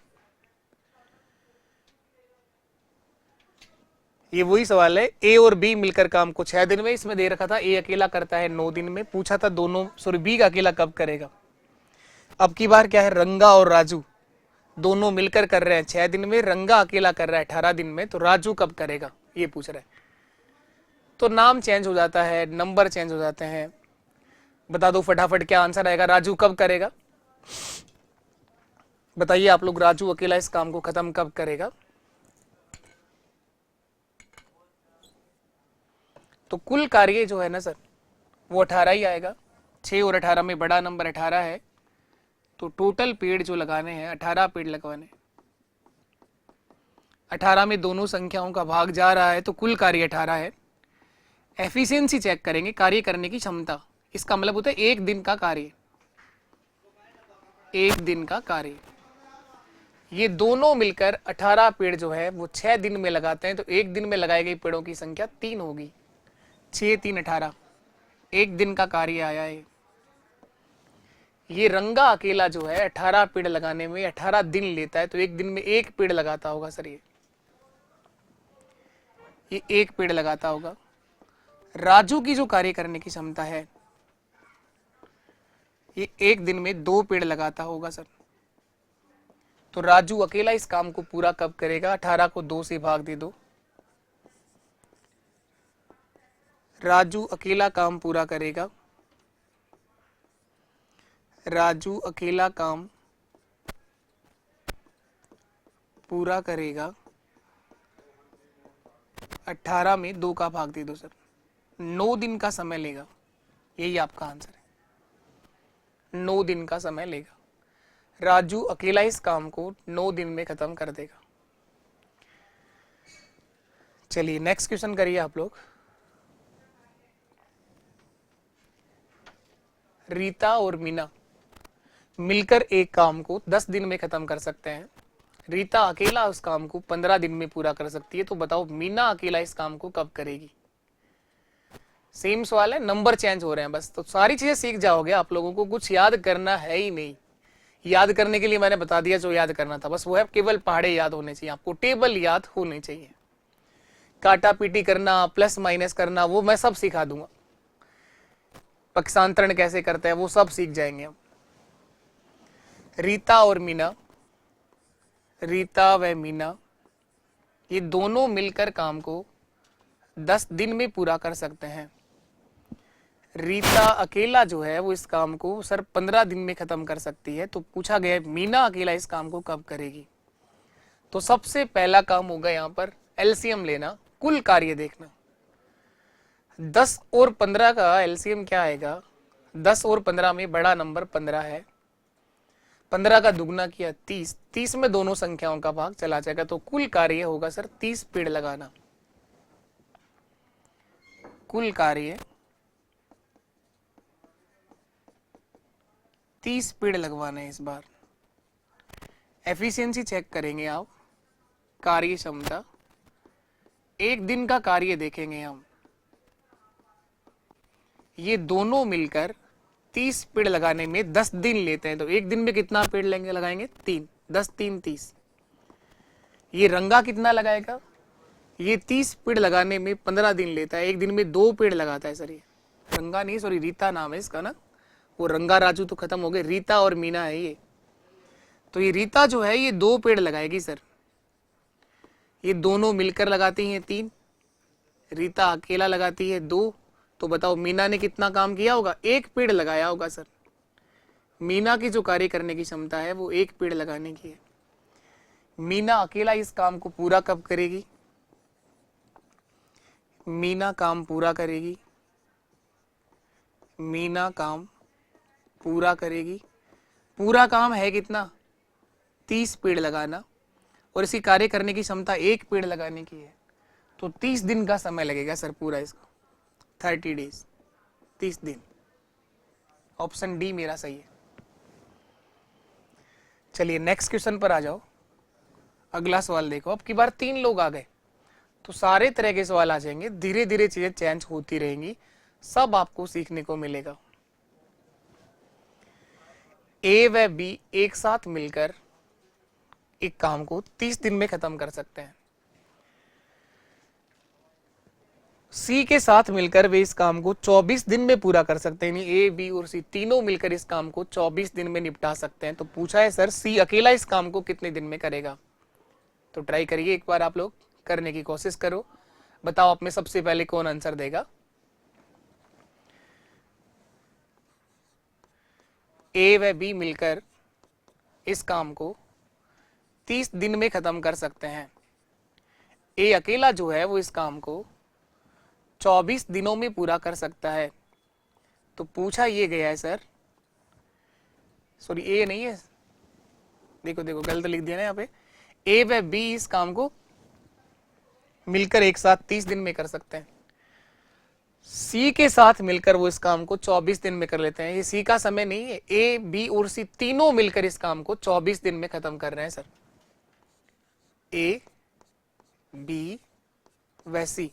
ये वही सवाल है। ए और बी मिलकर काम को 6 दिन में, इसमें दे रखा था ए अकेला करता है 9 दिन में, पूछा था दोनों, सॉरी बी का अकेला कब करेगा। अब की बार क्या है, रंगा और राजू दोनों मिलकर कर रहे हैं 6 दिन में, रंगा अकेला कर रहा है 18 दिन में, तो राजू कब करेगा ये पूछ रहे हैं। तो नाम चेंज हो जाता है, नंबर चेंज हो जाते हैं। बता दो फटाफट क्या आंसर आएगा, राजू कब करेगा? बताइए आप लोग, राजू अकेला इस काम को खत्म कब करेगा? तो कुल कार्य जो है ना सर वो 18 ही आएगा। 6 और 18 में बड़ा नंबर 18 है, तो टोटल पेड़ जो लगाने हैं 18 पेड़ लगवाने। 18 में दोनों संख्याओं का भाग जा रहा है, तो कुल कार्य 18 है। एफिशिएंसी चेक करेंगे, कार्य करने की क्षमता, इसका मतलब होता है एक दिन का कार्य, एक दिन का कार्य। ये दोनों मिलकर 18 पेड़ जो है वो 6 दिन में लगाते हैं, तो एक दिन में लगाई गई पेड़ों की संख्या 3 होगी। 6 3 18, एक दिन का कार्य आया है। ये रंगा अकेला जो है 18 पेड़ लगाने में 18 दिन लेता है, तो एक दिन में 1 पेड़ लगाता होगा सर। ये ये 1 पेड़ लगाता होगा। राजू की जो कार्य करने की क्षमता है ये 1 दिन में 2 पेड़ लगाता होगा सर। तो राजू अकेला इस काम को पूरा कब करेगा? 18 को 2 से भाग दे दो। राजू अकेला काम पूरा करेगा, राजू अकेला काम पूरा करेगा 18 में 2 का भाग दे दो सर। 9 दिन का समय लेगा, यही आपका आंसर है। 9 दिन का समय लेगा। राजू अकेला इस काम को 9 दिन में खत्म कर देगा। चलिए नेक्स्ट क्वेश्चन करिए आप लोग। रीता और मीना मिलकर एक काम को 10 दिन में खत्म कर सकते हैं। रीता अकेला उस काम को 15 दिन में पूरा कर सकती है। तो बताओ मीना अकेला इस काम को कब करेगी? सेम सवाल है, नंबर चेंज हो रहे हैं बस। तो सारी चीजें सीख जाओगे, आप लोगों को कुछ याद करना है ही नहीं। याद करने के लिए मैंने बता दिया जो याद करना था, बस वो है केवल पहाड़े याद होने चाहिए, आपको टेबल याद होने चाहिए। काटा पीटी करना, प्लस माइनस करना, वो मैं सब सिखा दूंगा। पक्षांतरण कैसे करते हैं वो सब सीख जाएंगे हम। रीता और मीना, रीता व मीना ये दोनों मिलकर काम को 10 दिन में पूरा कर सकते हैं। रीता अकेला जो है वो इस काम को सर 15 दिन में खत्म कर सकती है। तो पूछा गया मीना अकेला इस काम को कब करेगी? तो सबसे पहला काम होगा यहाँ पर एलसीएम लेना, कुल कार्य देखना। 10 और 15 का एलसीएम क्या आएगा? 10 और 15 में बड़ा नंबर 15 है। 15 का दुगना किया 30, 30 में दोनों संख्याओं का भाग चला जाएगा। तो कुल कार्य होगा सर 30 पेड़ लगाना। कुल कार्य 30 पेड़ लगवाने हैं इस बार। एफिशिएंसी चेक करेंगे आप, कार्य क्षमता, 1 दिन का कार्य देखेंगे हम। ये दोनों मिलकर 30 पेड़ लगाने में 10 दिन लेते हैं। तो 1 दिन में कितना पेड़ लेंगे? लगाएंगे 3, 10 3 30। ये रंगा कितना लगाएगा? ये 30 पेड़ लगाने में 15 दिन लेता है, 1 दिन में 2 पेड़ लगाता है सर। ये रंगा नहीं, सॉरी रीता नाम है इसका ना, वो रंगा राजू तो खत्म हो गए, रीता और मीना है ये। तो ये रीता जो है ये 2 पेड़ लगाएगी सर। ये दोनों मिलकर लगाती हैं 3, रीता अकेला लगाती है 2। तो बताओ मीना ने कितना काम किया होगा? 1 पेड़ लगाया होगा सर। मीना की जो कार्य करने की क्षमता है वो 1 पेड़ लगाने की है। मीना अकेला इस काम को पूरा कब करेगी? मीना काम पूरा करेगी, मीना काम पूरा करेगी। पूरा काम है कितना? 30 पेड़ लगाना, और इसी कार्य करने की क्षमता 1 पेड़ लगाने की है। तो 30 दिन का समय लगेगा सर पूरा इसका, 30 डेज, 30 दिन। ऑप्शन डी मेरा सही है। चलिए नेक्स्ट क्वेश्चन पर आ जाओ। अगला सवाल देखो, अब की बार 3 लोग आ गए तो सारे तरह के सवाल आ जाएंगे। धीरे धीरे चीजें चेंज होती रहेंगी, सब आपको सीखने को मिलेगा। ए व बी एक साथ मिलकर एक काम को 30 दिन में खत्म कर सकते हैं। सी के साथ मिलकर वे इस काम को 24 दिन में पूरा कर सकते हैं। ए बी और सी तीनों मिलकर इस काम को 24 दिन में निपटा सकते हैं। तो पूछा है सर सी अकेला इस काम को कितने दिन में करेगा? तो ट्राई करिए एक बार, आप लोग करने की कोशिश करो। बताओ आप में सबसे पहले कौन आंसर देगा? ए व बी मिलकर इस काम को 30 दिन में खत्म कर सकते हैं। ए अकेला जो है वो इस काम को 24 दिनों में पूरा कर सकता है। तो पूछा ये गया है सर, सॉरी ए नहीं है, देखो देखो गलत लिख दिया ना यहाँ पे। ए व बी इस काम को मिलकर एक साथ 30 दिन में कर सकते हैं। सी के साथ मिलकर वो इस काम को 24 दिन में कर लेते हैं। ये सी का समय नहीं है, ए बी और सी तीनों मिलकर इस काम को 24 दिन में खत्म कर रहे हैं सर। ए बी व सी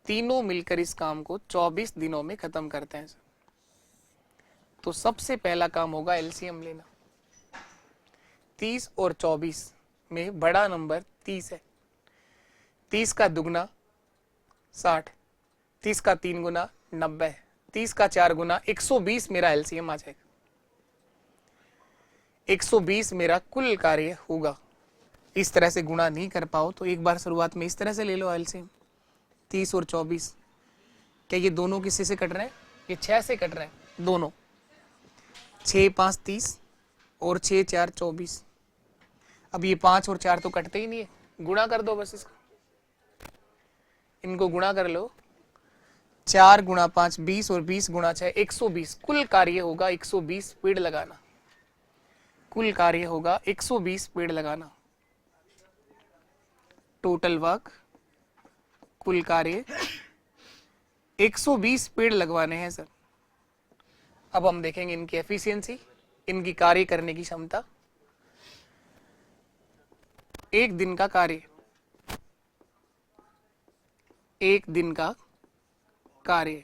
तीनों मिलकर इस काम को 24 दिनों में खत्म करते हैं सर। तो सबसे पहला काम होगा एलसीएम लेना। 30 और 24 में बड़ा नंबर 30 है। 30 का दुगना 60, 30 का 3 गुना 90, 30 का 4 गुना 120 मेरा एलसीएम आ जाएगा। 120 मेरा कुल कार्य होगा। इस तरह से गुणा नहीं कर पाओ तो एक बार शुरुआत में इस तरह से ले लो एलसीएम, 30 और 24। क्या ये दोनों किससे से कट रहे हैं? ये 6 से कट रहे हैं दोनों। 6 5 30 और 6 4 24। अब ये 5 और 4 तो कटते ही नहीं है, गुणा कर दो बस इसको, इनको गुणा कर लो। 4 गुणा 5 20 और 20 गुणा 6 120। कुल कार्य होगा 120 पेड़ लगाना। कुल कार्य होगा 120 पेड़ लगाना। टोटल वर्क, कुल कार्य 120 पेड़ लगवाने हैं सर। अब हम देखेंगे इनकी एफिशिएंसी, इनकी कार्य करने की क्षमता। एक दिन का कार्य, एक दिन का कार्य,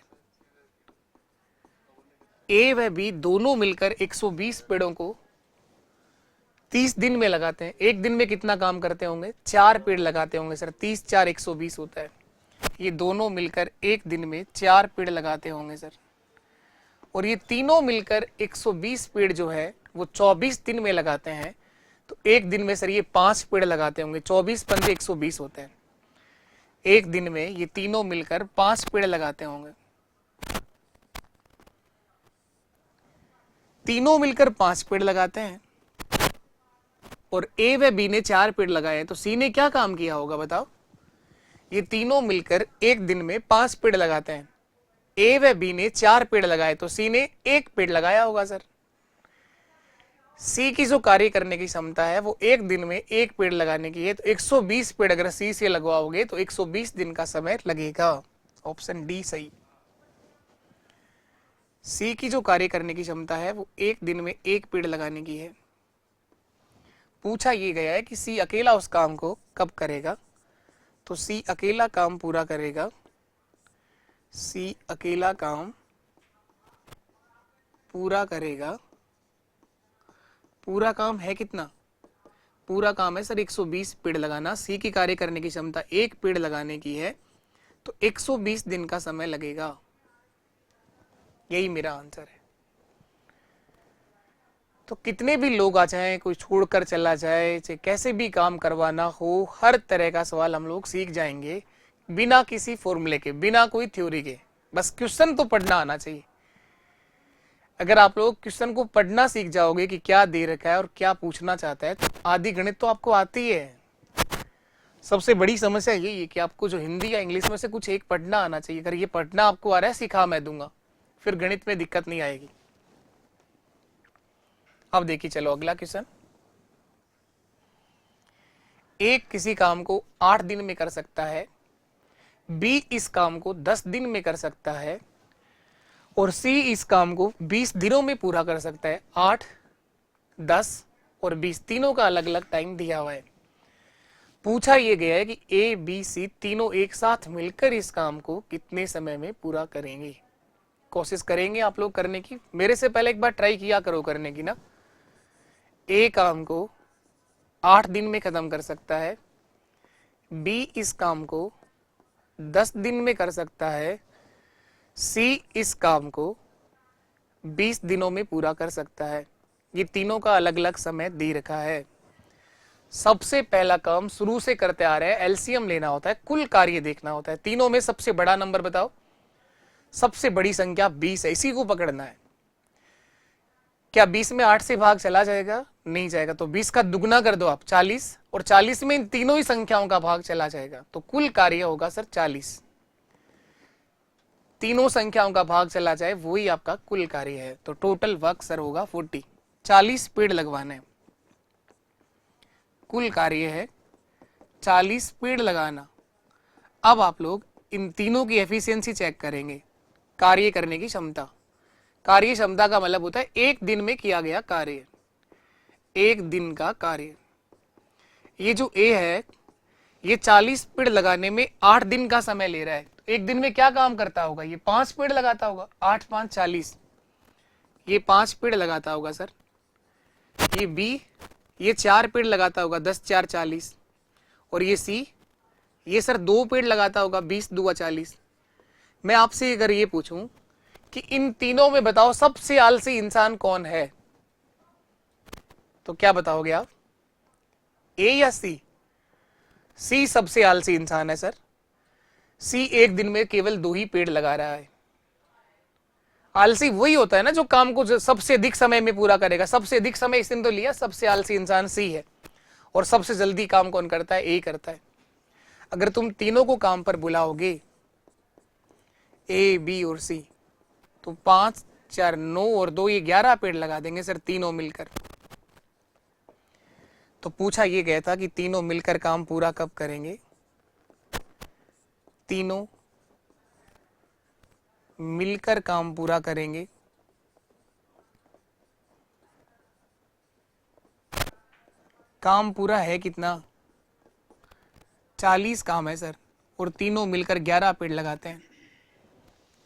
ए व बी दोनों मिलकर 120 पेड़ों को 30 दिन में लगाते हैं। एक दिन में कितना काम करते होंगे? 4 पेड़ लगाते होंगे सर। 30 4 120 होता है। ये दोनों मिलकर एक दिन में 4 पेड़ लगाते होंगे सर। और ये तीनों मिलकर 120 पेड़ जो है वो 24 दिन में लगाते हैं। तो एक दिन में सर ये 5 पेड़ लगाते होंगे। 24 पंजे 120 होते हैं। एक दिन में ये तीनों मिलकर 5 पेड़ लगाते होंगे। तीनों मिलकर 5 पेड़ लगाते हैं और ए व बी ने 4 पेड़ लगाए, तो सी ने क्या काम किया होगा बताओ? ये तीनों मिलकर एक दिन में 5 पेड़ लगाते हैं। ए व बी ने 4 पेड़ लगाए, तो सी ने 1 पेड़ लगाया होगा सर। सी की जो कार्य करने की क्षमता है वो एक दिन में 1 पेड़ लगाने की है। तो 120 पेड़ अगर सी से लगवाओगे तो 120 दिन का समय लगेगा। ऑप्शन डी सही। सी की जो कार्य करने की क्षमता है वो एक दिन में 1 पेड़ लगाने की है। पूछा ये गया है कि सी अकेला उस काम को कब करेगा, तो सी अकेला काम पूरा करेगा। सी अकेला काम पूरा करेगा। पूरा काम है कितना? पूरा काम है सर 120 पेड़ लगाना। सी की कार्य करने की क्षमता 1 पेड़ लगाने की है, तो 120 दिन का समय लगेगा। यही मेरा आंसर है। तो कितने भी लोग आ जाएं, कोई छोड़कर चला जाए, चाहे कैसे भी काम करवाना हो, हर तरह का सवाल हम लोग सीख जाएंगे बिना किसी फॉर्मूले के, बिना कोई थ्योरी के। बस क्वेश्चन तो पढ़ना आना चाहिए। अगर आप लोग क्वेश्चन को पढ़ना सीख जाओगे कि क्या दे रखा है और क्या पूछना चाहता है, तो आधी गणित तो आपको आती है। सबसे बड़ी समस्या यही है कि आपको जो हिंदी या इंग्लिश में से कुछ एक पढ़ना आना चाहिए। अगर ये पढ़ना आपको आ रहा है, सिखा मैं दूंगा, फिर गणित में दिक्कत नहीं आएगी। अब देखिए चलो अगला क्वेश्चन। एक किसी काम को 8 दिन में कर सकता है, बी इस काम को 10 दिन में कर सकता है और सी इस काम को 20 दिनों में पूरा कर सकता है। 8, 10 और 20 तीनों का अलग अलग टाइम दिया हुआ है। पूछा यह गया है कि ए बी सी तीनों एक साथ मिलकर इस काम को कितने समय में पूरा करेंगे। कोशिश करेंगे आप लोग करने की। मेरे से पहले एक बार ट्राई किया करो करने की ना। ए काम को 8 दिन में खत्म कर सकता है, बी इस काम को 10 दिन में कर सकता है, सी इस काम को 20 दिनों में पूरा कर सकता है। ये तीनों का अलग अलग समय दे रखा है। सबसे पहला काम शुरू से करते आ रहे हैं, एलसीएम लेना होता है, कुल कार्य देखना होता है। तीनों में सबसे बड़ा नंबर बताओ। सबसे बड़ी संख्या 20 है, इसी को पकड़ना है। क्या 20 में 8 से भाग चला जाएगा? नहीं जाएगा। तो 20 का दुगना कर दो आप, 40, और 40 में इन तीनों ही संख्याओं का भाग चला जाएगा, तो कुल कार्य होगा सर 40। तीनों संख्याओं का भाग चला जाए वही आपका कुल कार्य है। तो टोटल वर्क सर होगा 40। 40 पेड़ लगवाने, कुल कार्य है 40 पेड़ लगाना। अब आप लोग इन तीनों की एफिशिएंसी चेक करेंगे, कार्य करने की क्षमता। कार्य क्षमता का मतलब होता है एक दिन में किया गया कार्य, एक दिन का कार्य। ये जो ए है ये 40 पेड़ लगाने में 8 दिन का समय ले रहा है। तो एक दिन में क्या काम करता होगा? ये 5 पेड़ लगाता होगा। 8 5 40, ये 5 पेड़ लगाता होगा सर। ये बी ये 4 पेड़ लगाता होगा, 10 4 40, और ये सी ये सर 2 पेड़ लगाता होगा, 20 दूगा 40। मैं आपसे अगर ये पूछूं कि इन तीनों में बताओ सबसे आलसी इंसान कौन है, तो क्या बताओगे आप? ए या सी? सी सबसे आलसी इंसान है सर। सी एक दिन में केवल 2 ही पेड़ लगा रहा है। आलसी वही होता है ना जो काम को सबसे अधिक समय में पूरा करेगा। सबसे अधिक समय इसने तो लिया, सबसे आलसी इंसान सी है। और सबसे जल्दी काम कौन करता है? ए करता है। अगर तुम तीनों को काम पर बुलाओगे, ए, बी और सी, तो 5, 4, 9 और 2 ये 11 पेड़ लगा देंगे सर तीनों मिलकर। तो पूछा ये गया था कि तीनों मिलकर काम पूरा कब करेंगे? तीनों मिलकर काम पूरा करेंगे काम पूरा है कितना? 40 काम है सर, और तीनों मिलकर 11 पेड़ लगाते हैं।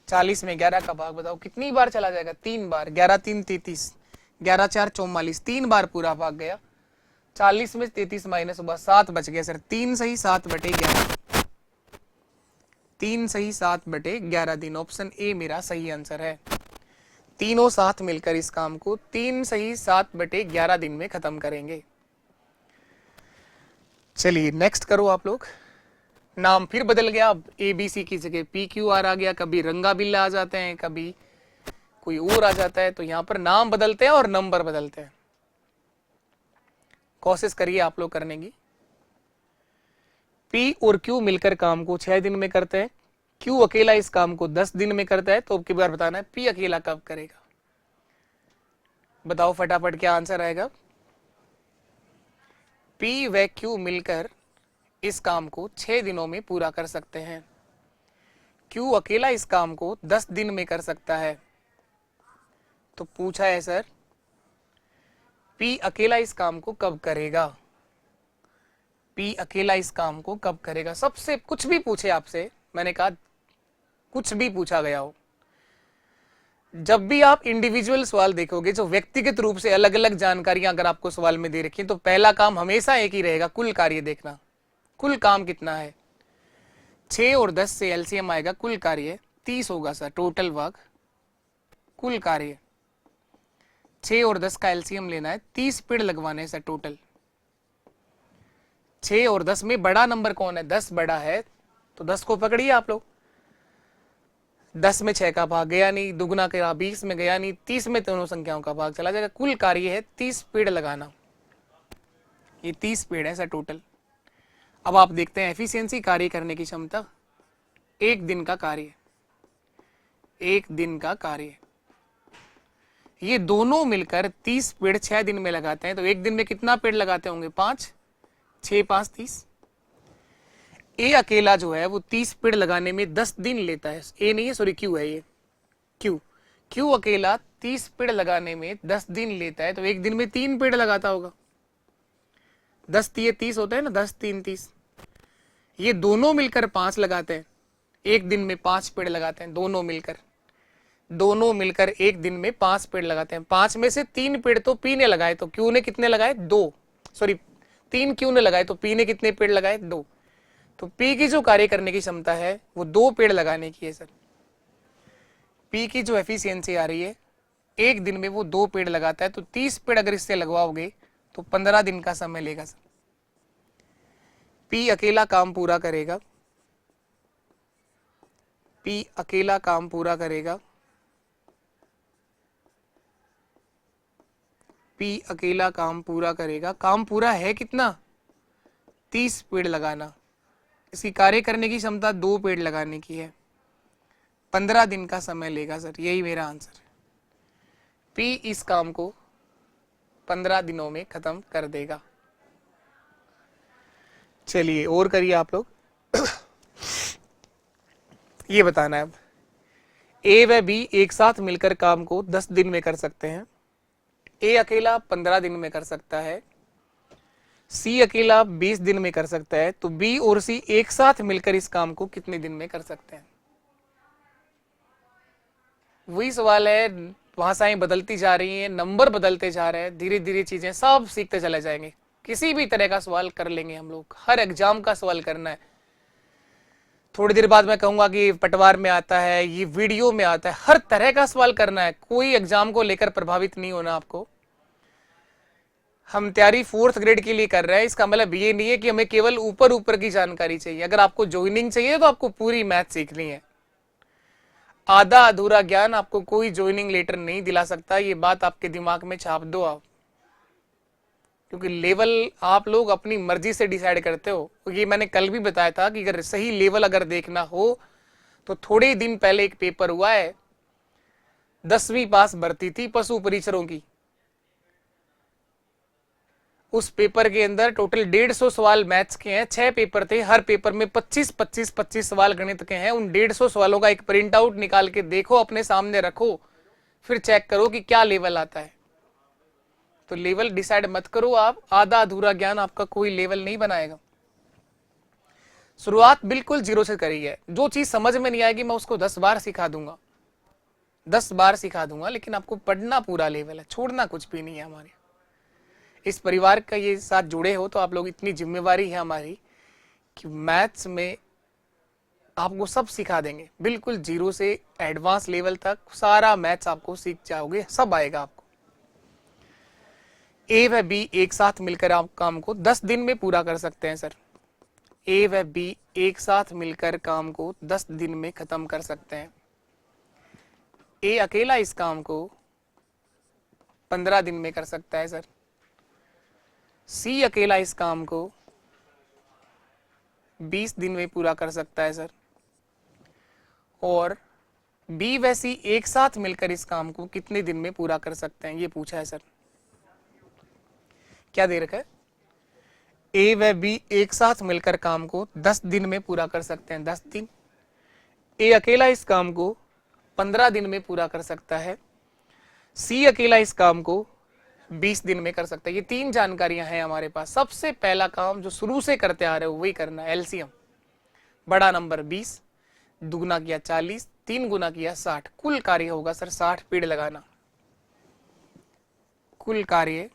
40 में 11 का भाग बताओ कितनी बार चला जाएगा? 3 बार। 11 3 33, 11 4 44, 3 बार पूरा भाग गया। 40 में 33 माइनस हुआ, 7 बच गया सर। 3 सही 7/11, 3 सही 7/11 दिन। ऑप्शन ए मेरा सही आंसर है। तीनों साथ मिलकर इस काम को 3 सही 7/11 दिन में खत्म करेंगे। चलिए नेक्स्ट करो आप लोग। नाम फिर बदल गया, अब ए बी सी की जगह पी क्यू आर आ गया। कभी रंगा बिल्ला आ जाते हैं, कभी कोई और आ जाता है। तो यहां पर नाम बदलते हैं और नंबर बदलते हैं। कोशिश करिए आप लोग करने की। पी और क्यू मिलकर काम को 6 दिन में करते हैं। क्यू अकेला इस काम को 10 दिन में करता है। तो अब की बार बताना है पी अकेला कब करेगा। बताओ फटाफट क्या आंसर आएगा। पी व क्यू मिलकर इस काम को 6 दिनों में पूरा कर सकते हैं। क्यू अकेला इस काम को 10 दिन में कर सकता है। तो पूछा है सर पी अकेला इस काम को कब करेगा? पी अकेला इस काम को कब करेगा? सबसे कुछ भी पूछे आपसे, मैंने कहा कुछ भी पूछा गया हो, जब भी आप इंडिविजुअल सवाल देखोगे जो व्यक्तिगत रूप से अलग अलग जानकारियां अगर आपको सवाल में दे रखी है, तो पहला काम हमेशा एक ही रहेगा, कुल कार्य देखना। कुल काम कितना है? 6 और 10 से एलसीएम आएगा, कुल कार्य 30 होगा सर। टोटल वर्क कुल कार्य 6 और 10 का एलसीएम लेना है, 30 पेड़ लगवाने सर टोटल। 6 और 10 में बड़ा नंबर कौन है? 10 बड़ा है, तो 10 को पकड़िए आप लोग। 10 में 6 का भाग गया नहीं, दुगना करा 20 में गया नहीं, 30 में दोनों संख्याओं का भाग चला जाएगा। कुल कार्य है 30 पेड़ लगाना। ये 30 पेड़ है सर टोटल। अब आप देखते हैं एफिशिएंसी, कार्य करने की क्षमता। 1 दिन का कार्य, 1 दिन का कार्य, ये दोनों मिलकर 30 पेड़ 6 दिन में लगाते हैं। तो 1 दिन में कितना पेड़ लगाते होंगे? 5, 6 5 30। ए अकेला जो है वो 30 पेड़ लगाने में 10 दिन लेता है। ए नहीं है, सॉरी क्यू है ये, क्यू अकेला 30 पेड़ लगाने में 10 दिन लेता है। तो 1 दिन में 3 पेड़ लगाता होगा। 10 3 30 होता है ना, 10 3 30। ये दोनों मिलकर 5 लगाते हैं। 1 दिन में 5 पेड़ लगाते हैं दोनों मिलकर। 1 दिन में 5 पेड़ लगाते हैं। 5 में से 3 पेड़ तो पी ने लगाए, तो क्यू ने कितने लगाए? 2। सॉरी 3 क्यू ने लगाए, तो पी ने कितने पेड़ लगाए? 2। तो पी की जो कार्य करने की क्षमता है वो 2 पेड़ लगाने की है सर। पी की जो एफिशिएंसी आ रही है, 1 दिन में वो 2 पेड़ लगाता है। तो 30 पेड़ अगर इससे लगवाओगे तो 15 दिन का समय लेगा सर। पी अकेला काम पूरा करेगा, पी अकेला काम पूरा करेगा, पी अकेला काम पूरा करेगा। काम पूरा है कितना? 30 पेड़ लगाना। इसकी कार्य करने की क्षमता 2 पेड़ लगाने की है। 15 दिन का समय लेगा सर। यही मेरा आंसर है। पी इस काम को 15 दिनों में खत्म कर देगा। चलिए और करिए आप लोग। ये बताना है अब। ए व बी एक साथ मिलकर काम को 10 दिन में कर सकते हैं। ए अकेला 15 दिन में कर सकता है। सी अकेला 20 दिन में कर सकता है। तो बी और सी एक साथ मिलकर इस काम को कितने दिन में कर सकते हैं? वही सवाल है। भाषाएं बदलती जा रही हैं, नंबर बदलते जा रहे हैं, धीरे धीरे चीजें सब सीखते चले जाएंगे। किसी भी तरह का सवाल कर लेंगे हम लोग। हर एग्जाम का सवाल करना है, थोड़ी देर बाद मैं कहूंगा कि पटवार में आता है, ये वीडियो में आता है, हर तरह का सवाल करना है। कोई एग्जाम को लेकर प्रभावित नहीं होना आपको। हम तैयारी 4th ग्रेड के लिए कर रहे हैं, इसका मतलब ये नहीं है कि हमें केवल ऊपर ऊपर की जानकारी चाहिए। अगर आपको ज्वाइनिंग चाहिए तो आपको पूरी मैथ सीखनी है। आधा अधूरा ज्ञान आपको कोई ज्वाइनिंग लेटर नहीं दिला सकता, ये बात आपके दिमाग में छाप दो आप। क्योंकि लेवल आप लोग अपनी मर्जी से डिसाइड करते हो। ये मैंने कल भी बताया था कि अगर सही लेवल अगर देखना हो तो थोड़े दिन पहले एक पेपर हुआ है, 10वीं पास भर्ती थी पशु परिचरों की। उस पेपर के अंदर टोटल 150 सवाल मैथ्स के हैं, 6 पेपर थे, हर पेपर में 25 सवाल गणित के हैं। उन 150 सवालों का एक प्रिंट आउट निकाल के देखो, अपने सामने रखो, फिर चेक करो कि क्या लेवल आता है। तो लेवल डिसाइड मत करो आप, आधा अधूरा ज्ञान आपका कोई लेवल नहीं बनाएगा। शुरुआत बिल्कुल जीरो से करी है। जो चीज समझ में नहीं आएगी मैं उसको 10 बार सिखा दूंगा, 10 बार सिखा दूंगा, लेकिन आपको पढ़ना पूरा लेवल है, छोड़ना कुछ भी नहीं है। हमारे इस परिवार का ये साथ जुड़े हो तो आप लोग, इतनी जिम्मेवारी है हमारी कि मैथ्स में आपको सब सिखा देंगे, बिल्कुल जीरो से एडवांस लेवल तक सारा मैथ्स आपको सीख जाओगे, सब आएगा आपको। ए व बी एक साथ मिलकर आप काम को 10 दिन में पूरा कर सकते हैं सर। ए व बी एक साथ मिलकर काम को 10 दिन में खत्म कर सकते हैं। ए अकेला इस काम को 15 दिन में कर सकता है सर। सी अकेला इस काम को 20 दिन में पूरा कर सकता है सर। और बी व सी एक साथ मिलकर इस काम को कितने दिन में पूरा कर सकते हैं, ये पूछा है सर। क्या दे रखा है? ए व बी एक साथ मिलकर काम को 10 दिन में पूरा कर सकते हैं, 10 दिन। ए अकेला इस काम को 15 दिन में पूरा कर सकता है। सी अकेला इस काम को 20 दिन में कर सकता है। ये 3 जानकारियां हैं हमारे पास। सबसे पहला काम जो शुरू से करते आ रहे हो वही करना है, एलसीएम। बड़ा नंबर 20, दुगुना किया 40, 3 गुना किया 60, कुल कार्य होगा सर 60 पेड़ लगाना। कुल कार्य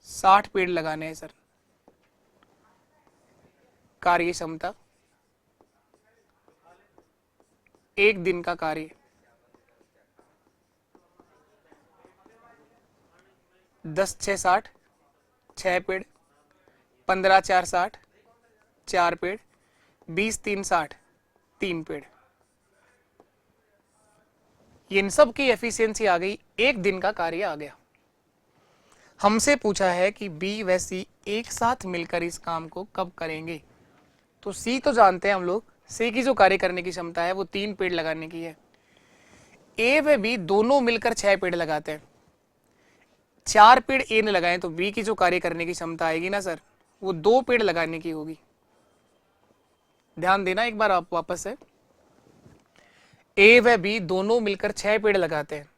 60 पेड़ लगाने हैं सर। कार्य क्षमता 1 दिन का कार्य 10 6 60, 6 पेड़, 15 4 60, 4 पेड़, 20 3 60, 3 पेड़। इन सब की एफिशिएंसी आ गई, 1 दिन का कार्य आ गया। हमसे पूछा है कि बी व सी एक साथ मिलकर इस काम को कब करेंगे। तो सी तो जानते हैं हम लोग, सी की जो कार्य करने की क्षमता है वो 3 पेड़ लगाने की है। ए व बी दोनों मिलकर 6 पेड़ लगाते हैं। 4 पेड़ ए ने लगाए तो बी की जो कार्य करने की क्षमता आएगी ना सर, वो 2 पेड़ लगाने की होगी। ध्यान देना एक बार आप वापस से। ए व बी दोनों मिलकर 6 पेड़ लगाते हैं।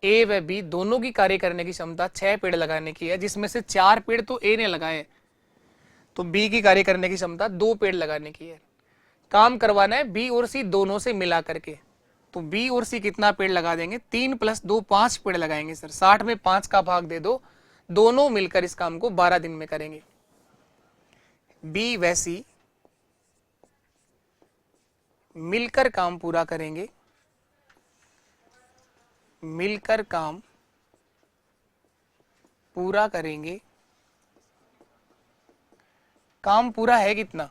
ए व बी दोनों की कार्य करने की क्षमता 6 पेड़ लगाने की है, जिसमें से 4 पेड़ तो ए ने लगाए, तो बी की कार्य करने की क्षमता 2 पेड़ लगाने की है। काम करवाना है बी और सी दोनों से मिला करके, तो बी और सी कितना पेड़ लगा देंगे? 3 + 2 5 पेड़ लगाएंगे सर। 60 में 5 का भाग दे दो, दोनों मिलकर इस काम को 12 दिन में करेंगे। बी व सी मिलकर काम पूरा करेंगे, मिलकर काम पूरा करेंगे। काम पूरा है कितना?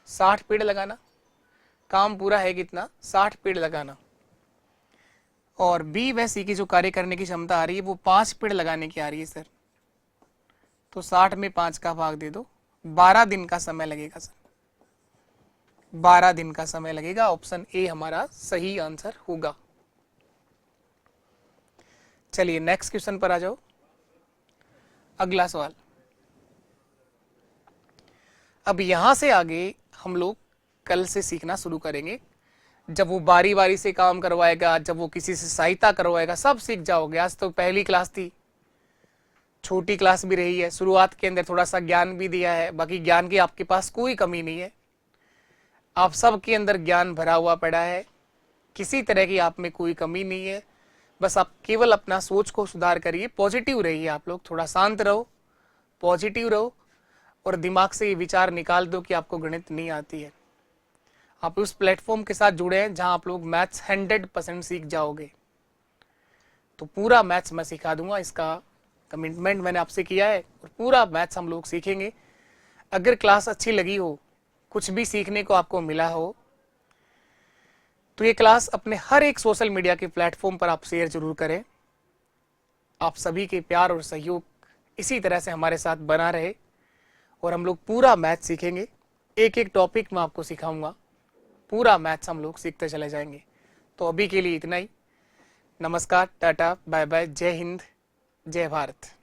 60 पेड़ लगाना। काम पूरा है कितना? 60 पेड़ लगाना। और बी व सी की जो कार्य करने की क्षमता आ रही है वो 5 पेड़ लगाने की आ रही है सर। तो 60 में 5 का भाग दे दो, 12 दिन का समय लगेगा सर। 12 दिन का समय लगेगा। ऑप्शन ए हमारा सही आंसर होगा। चलिए नेक्स्ट क्वेश्चन पर आ जाओ। अगला सवाल। अब यहां से आगे हम लोग कल से सीखना शुरू करेंगे। जब वो बारी बारी से काम करवाएगा, जब वो किसी से सहायता करवाएगा, सब सीख जाओगे। आज तो पहली क्लास थी, छोटी क्लास भी रही है, शुरुआत के अंदर थोड़ा सा ज्ञान भी दिया है, बाकी ज्ञान की आपके पास कोई कमी नहीं है। आप सबके अंदर ज्ञान भरा हुआ पड़ा है, किसी तरह की आप में कोई कमी नहीं है। बस आप केवल अपना सोच को सुधार करिए, पॉजिटिव रहिए। आप लोग थोड़ा शांत रहो, पॉजिटिव रहो और दिमाग से ये विचार निकाल दो कि आपको गणित नहीं आती है। आप उस प्लेटफॉर्म के साथ जुड़े हैं जहां आप लोग मैथ्स 100% सीख जाओगे। तो पूरा मैथ्स मैं सिखा दूंगा, इसका कमिटमेंट मैंने आपसे किया है, और पूरा मैथ्स हम लोग सीखेंगे। अगर क्लास अच्छी लगी हो, कुछ भी सीखने को आपको मिला हो, तो ये क्लास अपने हर एक सोशल मीडिया के प्लेटफॉर्म पर आप शेयर जरूर करें। आप सभी के प्यार और सहयोग इसी तरह से हमारे साथ बना रहे, और हम लोग पूरा मैथ सीखेंगे। एक एक टॉपिक मैं आपको सिखाऊंगा, पूरा मैथ्स हम लोग सीखते चले जाएंगे। तो अभी के लिए इतना ही। नमस्कार, टाटा, बाय बाय, जय हिंद, जय भारत।